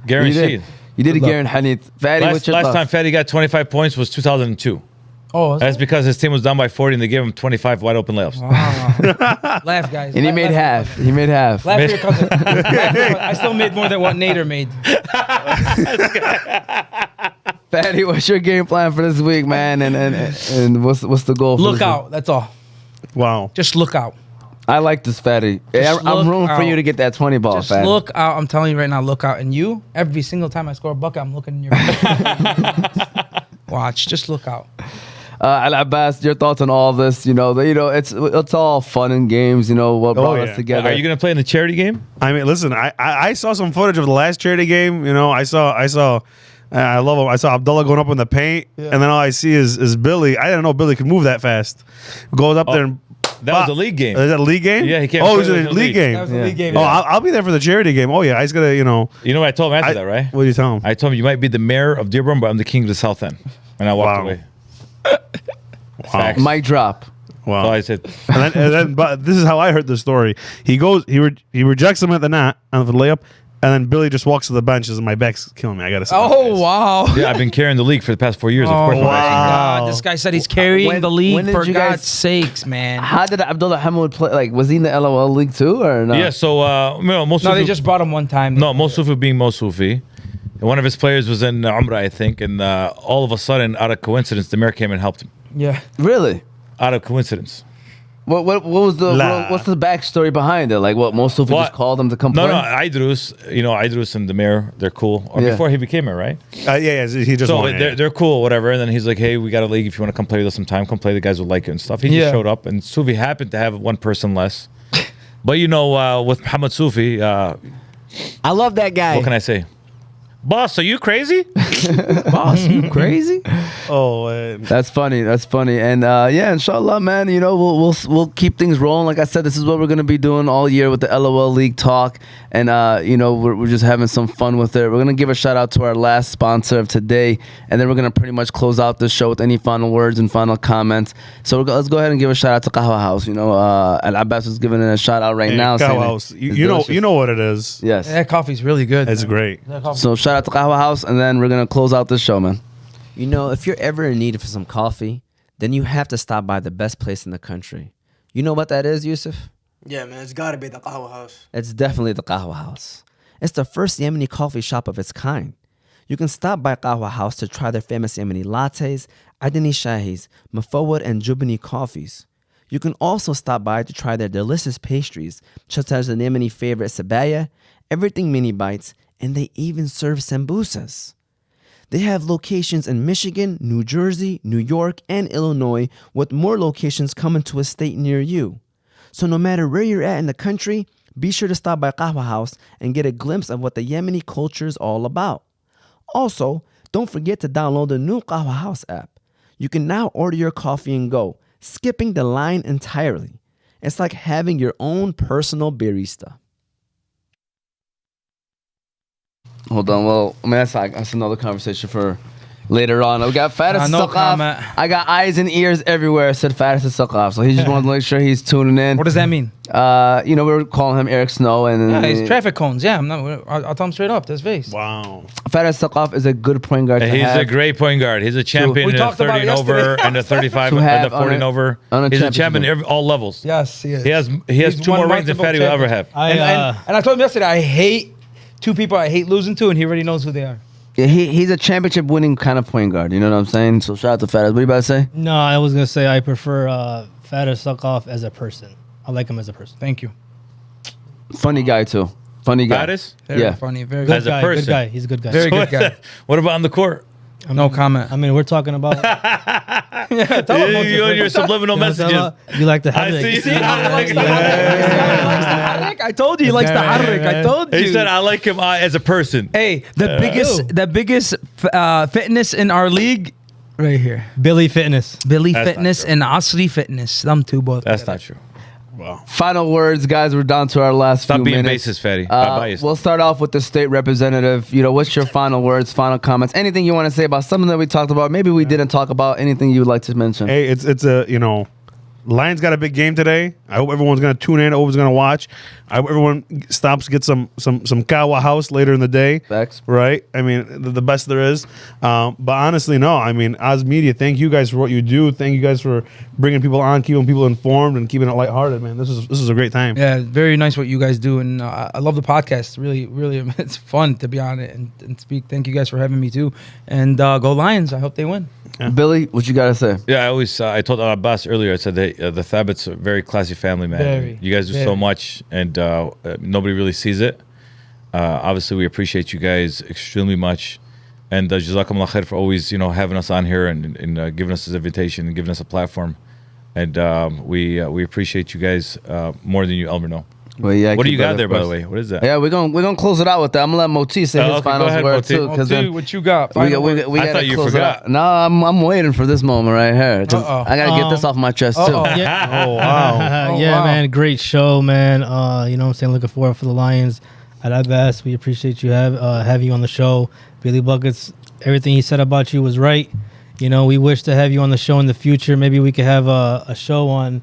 S3: Guaranteed.
S1: You did a Garen Hanith. Fadi, what's your
S3: Last
S1: thoughts?
S3: time Fadi got 25 points was 2002.
S2: Oh,
S3: That's because his team was down by 40 and they gave him 25 wide open layups.
S2: laugh, guys.
S1: And he
S2: Laugh,
S1: made
S2: laugh.
S1: half. He made half.
S2: Laugh for your cousin. I still made more than what Nader made.
S1: Fadi, what's your game plan for this week, man? And what's the goal? For
S2: Look
S1: this week?
S2: out. That's all.
S6: Wow.
S2: Just look out.
S1: I like this, Fadi.
S2: Just
S1: I'm
S2: look
S1: rooting for
S2: out.
S1: you to get that 20 ball,
S2: Just
S1: Fadi.
S2: look out. I'm telling you right now, look out. And you, every single time I score a bucket, I'm looking in your watch. Just look out.
S1: Alabas, your thoughts on all this? It's all fun and games. What brought us together?
S3: Are you going to play in the charity game?
S6: I mean, listen, I saw some footage of the last charity game. I love him. I saw Abdullah going up in the paint, and then all I see is Billy. I didn't know Billy could move that fast. Goes up there and
S3: That was a league game.
S6: Is that a league game?
S3: Yeah, he can't
S6: Oh,
S3: play
S6: he's in
S3: in
S6: a
S3: the
S6: league
S3: league.
S6: game.
S2: That was the league game.
S6: Oh, I'll be there for the charity game. Oh yeah, I just gotta,
S3: You know what I told him after
S6: I-
S3: that, right?
S6: What do you tell him?
S3: I told him you might be the mayor of Dearborn, but I'm the king of the South End. And I walked
S6: Wow.
S3: away.
S6: Wow.
S1: Mic drop.
S6: Wow.
S3: So I said,
S6: But this is how I heard the story. He rejects him at the net on the layup, and then Billy just walks to the bench. Says, "My back's killing me. I gotta." sit down."
S2: Oh, wow.
S3: yeah, I've been carrying the league for the past 4 years. Of
S2: Oh,
S3: course,
S2: my
S3: my back's in there.
S2: God. This guy said he's carrying the league
S1: when did
S2: for
S1: you
S2: God's
S1: guys-
S2: sakes, man.
S1: How did Abdullah Hamid play? Like, was he in the LOL league too, or no?
S3: Yeah, so most
S2: No, they
S3: Sufi-
S2: just brought him one time.
S3: no, Mo Sufi being Mo Sufi. And one of his players was in Umrah, I think, and all of a sudden, out of coincidence, the mayor came and helped him.
S2: Yeah.
S1: Really?
S3: Out of coincidence.
S1: What was the
S6: La.
S1: what's the backstory behind it? Like, what most of
S3: Well,
S1: just called him to come
S3: No,
S1: play?
S3: Idrus, Idrus and the mayor, they're cool. Or
S1: Yeah.
S3: before he became mayor, right?
S6: Yeah, he just
S3: So
S6: won.
S3: they're cool, whatever. And then he's like, "Hey, we got a league. If you want to come play with us sometime, come play. The guys will like it and stuff." He
S2: Yeah.
S3: just showed up, and Sufi happened to have one person less. But with Muhammad Sufi,
S8: I love that guy.
S3: what can I say? Boss, are you crazy?
S2: Boss, you crazy?
S6: Oh,
S1: That's funny. That's funny. And yeah, inshallah, man. We'll keep things rolling. Like I said, this is what we're gonna be doing all year with the LOL League talk, and we're just having some fun with it. We're gonna give a shout out to our last sponsor of today, and then we're gonna pretty much close out the show with any final words and final comments. So let's go ahead and give a shout out to Qahwah House. Alabas is giving it a shout out right now.
S6: Qahwah
S1: saying
S6: House.
S1: it's
S6: You know
S1: delicious.
S6: what it is.
S1: Yes.
S2: That coffee's really good.
S6: It's
S2: man.
S6: great.
S2: That coffee-
S1: So shout out to Qahwah House, and then we're gonna close out this show, man.
S4: If you're ever in need of some coffee, then you have to stop by the best place in the country. You know what that is, Yusuf?
S8: Yeah, man, it's gotta be the Qahwah House.
S4: It's definitely the Qahwah House. It's the first Yemeni coffee shop of its kind. You can stop by Qahwah House to try their famous Yemeni lattes, Adani Shahis, Mafawad, and Jubani coffees. You can also stop by to try their delicious pastries, such as the Yemeni favorite sabaya, everything mini bites, and they even serve sambusas. They have locations in Michigan, New Jersey, New York, and Illinois, with more locations coming to a state near you. So no matter where you're at in the country, be sure to stop by Qahwah House and get a glimpse of what the Yemeni culture is all about. Also, don't forget to download the new Qahwah House app. You can now order your coffee and go, skipping the line entirely. It's like having your own personal barista.
S1: Hold on. Well, I mean, that's another conversation for later on. We got Faris
S2: No
S1: Saqaf.
S2: comment.
S1: I got eyes and ears everywhere. Said Faris Saqaf. So he just wanted to make sure he's tuning in.
S2: What does that mean?
S1: You know, we were calling him Eric Snow, and
S2: Yeah, he's traffic cones. Yeah, I'll tell him straight up. That's face.
S6: Wow.
S1: Faris Saqaf is a good point guard. to
S3: He's
S1: have.
S3: a great point guard. He's a champion
S2: We
S3: in the
S2: talked about
S3: 30
S2: it
S3: and over
S2: yesterday.
S3: and the 35
S1: To
S3: and
S1: have
S3: the 40 and over.
S1: on a
S3: He's a
S1: championship
S3: champion
S1: team.
S3: in all levels.
S2: Yes, he is.
S3: He has
S2: He's
S3: two more
S2: won
S3: rings than
S2: multiple
S3: Fadi will ever have.
S2: championships. And I told him yesterday, I hate two people I hate losing to, and he already knows who they are.
S1: Yeah, he's a championship winning kind of point guard. You know what I'm saying? So shout out to Faris. What are you about to say?
S5: No, I was gonna say I prefer Faris Saqaf as a person. I like him as a person.
S2: Thank you.
S1: Funny guy too. Funny guy.
S3: Faris?
S2: Very
S1: Yeah.
S2: funny. Very
S5: Good
S3: As a
S5: guy,
S3: person.
S5: good guy. He's a good guy.
S2: Very good guy.
S3: What about on the court?
S2: No comment.
S5: I mean, we're talking about
S3: You and your subliminal messages.
S5: You like the
S3: I
S5: Hadrik.
S3: see.
S2: I told you he likes the harrik. I told you.
S3: He said, "I like him as a person."
S2: Hey, the biggest fitness in our league, right here.
S5: Billy Fitness.
S2: Billy
S3: That's not
S2: Fitness
S3: true.
S2: and Asri Fitness. Them two both.
S3: That's
S2: together.
S3: not true.
S1: Final words, guys. We're down to our last
S3: Stop
S1: few
S3: being
S1: minutes.
S3: bassist, Fadi. Stop biased.
S1: We'll start off with the state representative. You know, what's your final words, final comments? Anything you want to say about something that we talked about? Maybe we didn't talk about. Anything you would like to mention?
S6: Hey, it's a, you know, Lions got a big game today. I hope everyone's gonna tune in. I hope everyone's gonna watch. I hope everyone stops to get some Qahwah House later in the day.
S1: Facts.
S6: Right? I mean, the best there is. But honestly, no. I mean, Oz Media, thank you guys for what you do. Thank you guys for bringing people on, keeping people informed, and keeping it lighthearted, man. This is a great time.
S2: Yeah, very nice what you guys do, and I love the podcast. Really, it's fun to be on it and speak. Thank you guys for having me too, and go Lions! I hope they win.
S1: Billy, what you got to say?
S3: Yeah, I told Alabas earlier. I said that the Thabits are a very classy family, man.
S2: Very,
S3: you guys do so
S2: very.
S3: much, and nobody really sees it. Obviously, we appreciate you guys extremely much, and Jazakumullah khair for always, having us on here and giving us this invitation and giving us a platform. And we appreciate you guys more than you ever know.
S1: Well, yeah.
S3: What do you
S1: keep
S3: got
S1: that,
S3: there,
S1: of
S3: by the
S1: course.
S3: way? What is that?
S1: Yeah, we're gonna close it out with that. I'm gonna let Moti say his
S3: okay,
S1: final
S3: go ahead,
S1: words
S3: Moti.
S1: too, because then
S2: what you got?
S1: we
S2: Final
S1: got, we
S3: I
S1: gotta
S3: thought you
S1: close it
S3: forgot.
S1: out. No, I'm waiting for this moment right here.
S2: Uh-oh.
S1: I gotta get this off my chest too.
S2: Uh-oh.
S5: Yeah.
S6: Oh wow.
S2: Oh,
S5: Yeah,
S2: wow.
S5: man. Great show, man. You know what I'm saying? Looking forward for the Lions. At Alabas, we appreciate you have you on the show. Billy Buckets, everything he said about you was right. You know, we wish to have you on the show in the future. Maybe we could have a show on,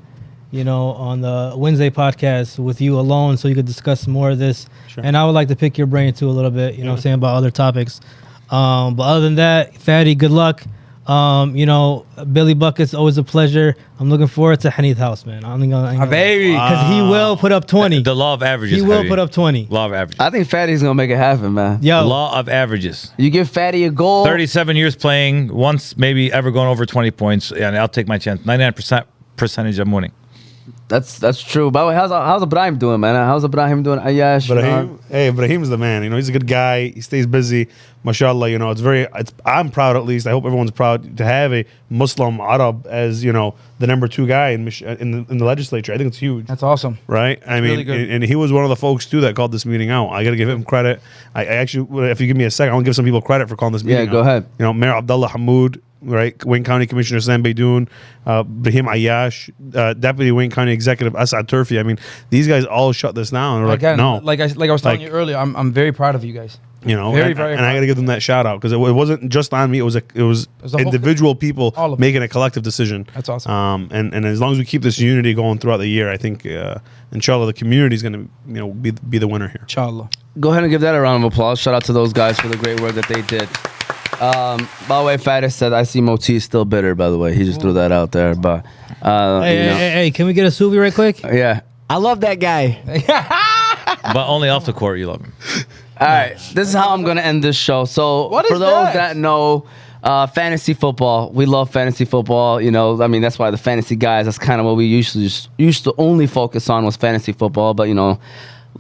S5: on the Wednesday podcast with you alone so you could discuss more of this.
S6: Sure.
S5: And I would like to pick your brain too a little bit, you know what I'm saying, about other topics. But other than that, Fadi, good luck. Billy Buckets, always a pleasure. I'm looking forward to Hanley's house, man.
S2: Baby.
S5: Because he will put up 20.
S3: The law of averages.
S5: He will
S3: Javi.
S5: put up 20.
S3: Law of averages.
S1: I think Fatty's gonna make it happen, man.
S5: Yo,
S3: Law of averages.
S1: You give Fatty a goal.
S3: 37 years playing, once maybe ever going over 20 points, and I'll take my chance. 99% percentage I'm winning.
S1: That's true. By the way, how's Ibrahim doing, man? How's Ibrahim doing? Ayash.
S6: Brahim's the man. He's a good guy. He stays busy. Mashallah, I'm proud, at least. I hope everyone's proud to have a Muslim Arab as, the number 2 guy in the legislature. I think it's huge.
S2: That's awesome.
S6: Right? I mean,
S2: really good.
S6: and he was one of the folks, too, that called this meeting out. I got to give him credit. I actually, if you give me a second, I want to give some people credit for calling this meeting out.
S1: Yeah, go ahead.
S6: Mayor Abdullah Hamoud, right? Wayne County Commissioner Sam Beydoun, Brahim Ayash, Deputy Wayne County Executive Asad Turfi. I mean, these guys all shut this down. And we're
S2: Again,
S6: no.
S2: like I was telling you earlier, I'm very proud of you guys. Very,
S6: and,
S2: very
S6: and I got to give them that shout out because it wasn't just on me. It was
S2: the whole
S6: individual people
S2: all of
S6: making a collective decision.
S2: That's awesome.
S6: And as long as we keep this unity going throughout the year, I think inshallah the community is going to be the winner here.
S2: Inshallah.
S1: Go ahead and give that a round of applause. Shout out to those guys for the great work that they did. By the way, Fatty said, I see Moti still bitter, by the way. He just threw that out there. But,
S5: hey, can we get a Suvi right quick?
S1: Yeah.
S8: I love that guy.
S3: But only off the court, you love him.
S1: All right. This is how I'm going to end this show. So,
S2: What
S1: for
S2: is
S1: those
S2: that?
S1: that know, fantasy football, we love fantasy football. That's why the fantasy guys, that's kind of what we used to only focus on was fantasy football. But,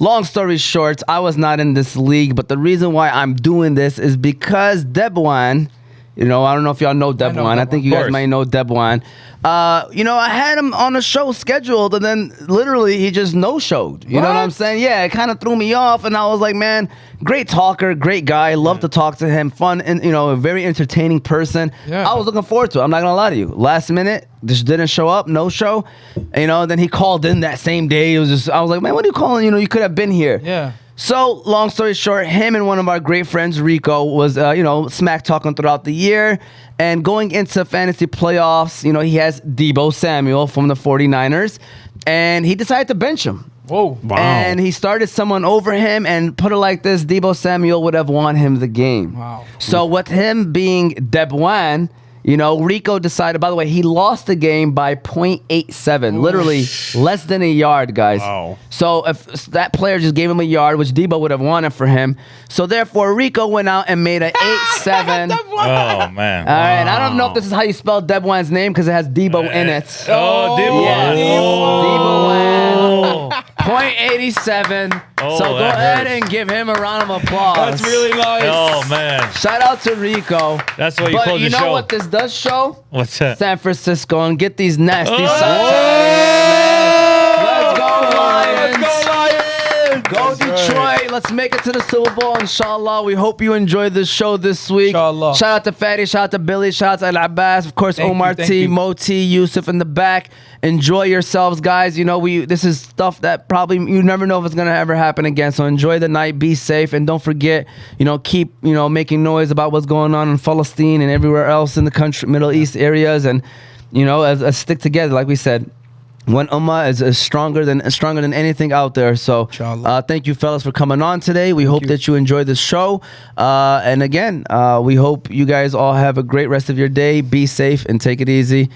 S1: long story short, I was not in this league. But the reason why I'm doing this is because Debwan, I don't know if y'all know Debwan. I think you guys might know Debwan. I had him on a show scheduled, and then literally he just no-showed. You know what I'm saying? Yeah, it kind of threw me off, and I was like, man, great talker, great guy. Love to talk to him. Fun, and a very entertaining person.
S2: Yeah.
S1: I was looking forward to it. I'm not gonna lie to you. Last minute, just didn't show up, no show. Then he called in that same day. I was like, man, what are you calling? You could have been here.
S2: Yeah.
S1: So, long story short, him and one of our great friends, Rico, was, smack talking throughout the year. And going into fantasy playoffs, he has Deebo Samuel from the 49ers. And he decided to bench him.
S2: Whoa.
S6: Wow.
S1: And he started someone over him, and put it like this, Deebo Samuel would have won him the game.
S2: Wow.
S1: So with him being Debwan, Rico decided, by the way, he lost the game by 0.87, literally less than a yard, guys.
S6: Wow.
S1: So if that player just gave him a yard, which Deebo would have won it for him. So therefore, Rico went out and made an 8-7.
S3: Oh man.
S1: All right, I don't know if this is how you spell Debwan's name because it has Deebo in it.
S3: Oh, Debo.
S1: Yes.
S3: Oh.
S1: Deebo 0.87.
S3: Oh,
S1: So go
S3: that
S1: ahead
S3: hurts.
S1: and give him a round of applause.
S2: That's really nice.
S3: Oh man.
S1: Shout out to Rico.
S3: That's why you
S1: But
S3: close
S1: you
S3: the
S1: know
S3: show.
S1: what this does show?
S3: What's that?
S1: San Francisco, and get these nasty
S3: Oh!
S1: socks out of here, man. Let's go Lions.
S3: Let's go Lions.
S1: Go
S3: That's
S1: Detroit.
S3: right.
S1: Let's make it to the Super Bowl, inshallah. We hope you enjoyed this show this week.
S2: Inshallah.
S1: Shout out to Fadi, shout out to Billy, shout out to Alabas, of course,
S2: Thank
S1: Omar
S2: you, thank
S1: T,
S2: you.
S1: Moti, Yusuf in the back. Enjoy yourselves, guys. This is stuff that probably you never know if it's gonna ever happen again. So enjoy the night, be safe, and don't forget, keep making noise about what's going on in Palestine and everywhere else in the country, Middle East areas, and as stick together, like we said. One ummah is stronger than anything out there. So,
S2: Inshallah.
S1: thank you, fellas, for coming on today. We hope that you enjoyed the show. And again, we hope you guys all have a great rest of your day. Be safe and take it easy.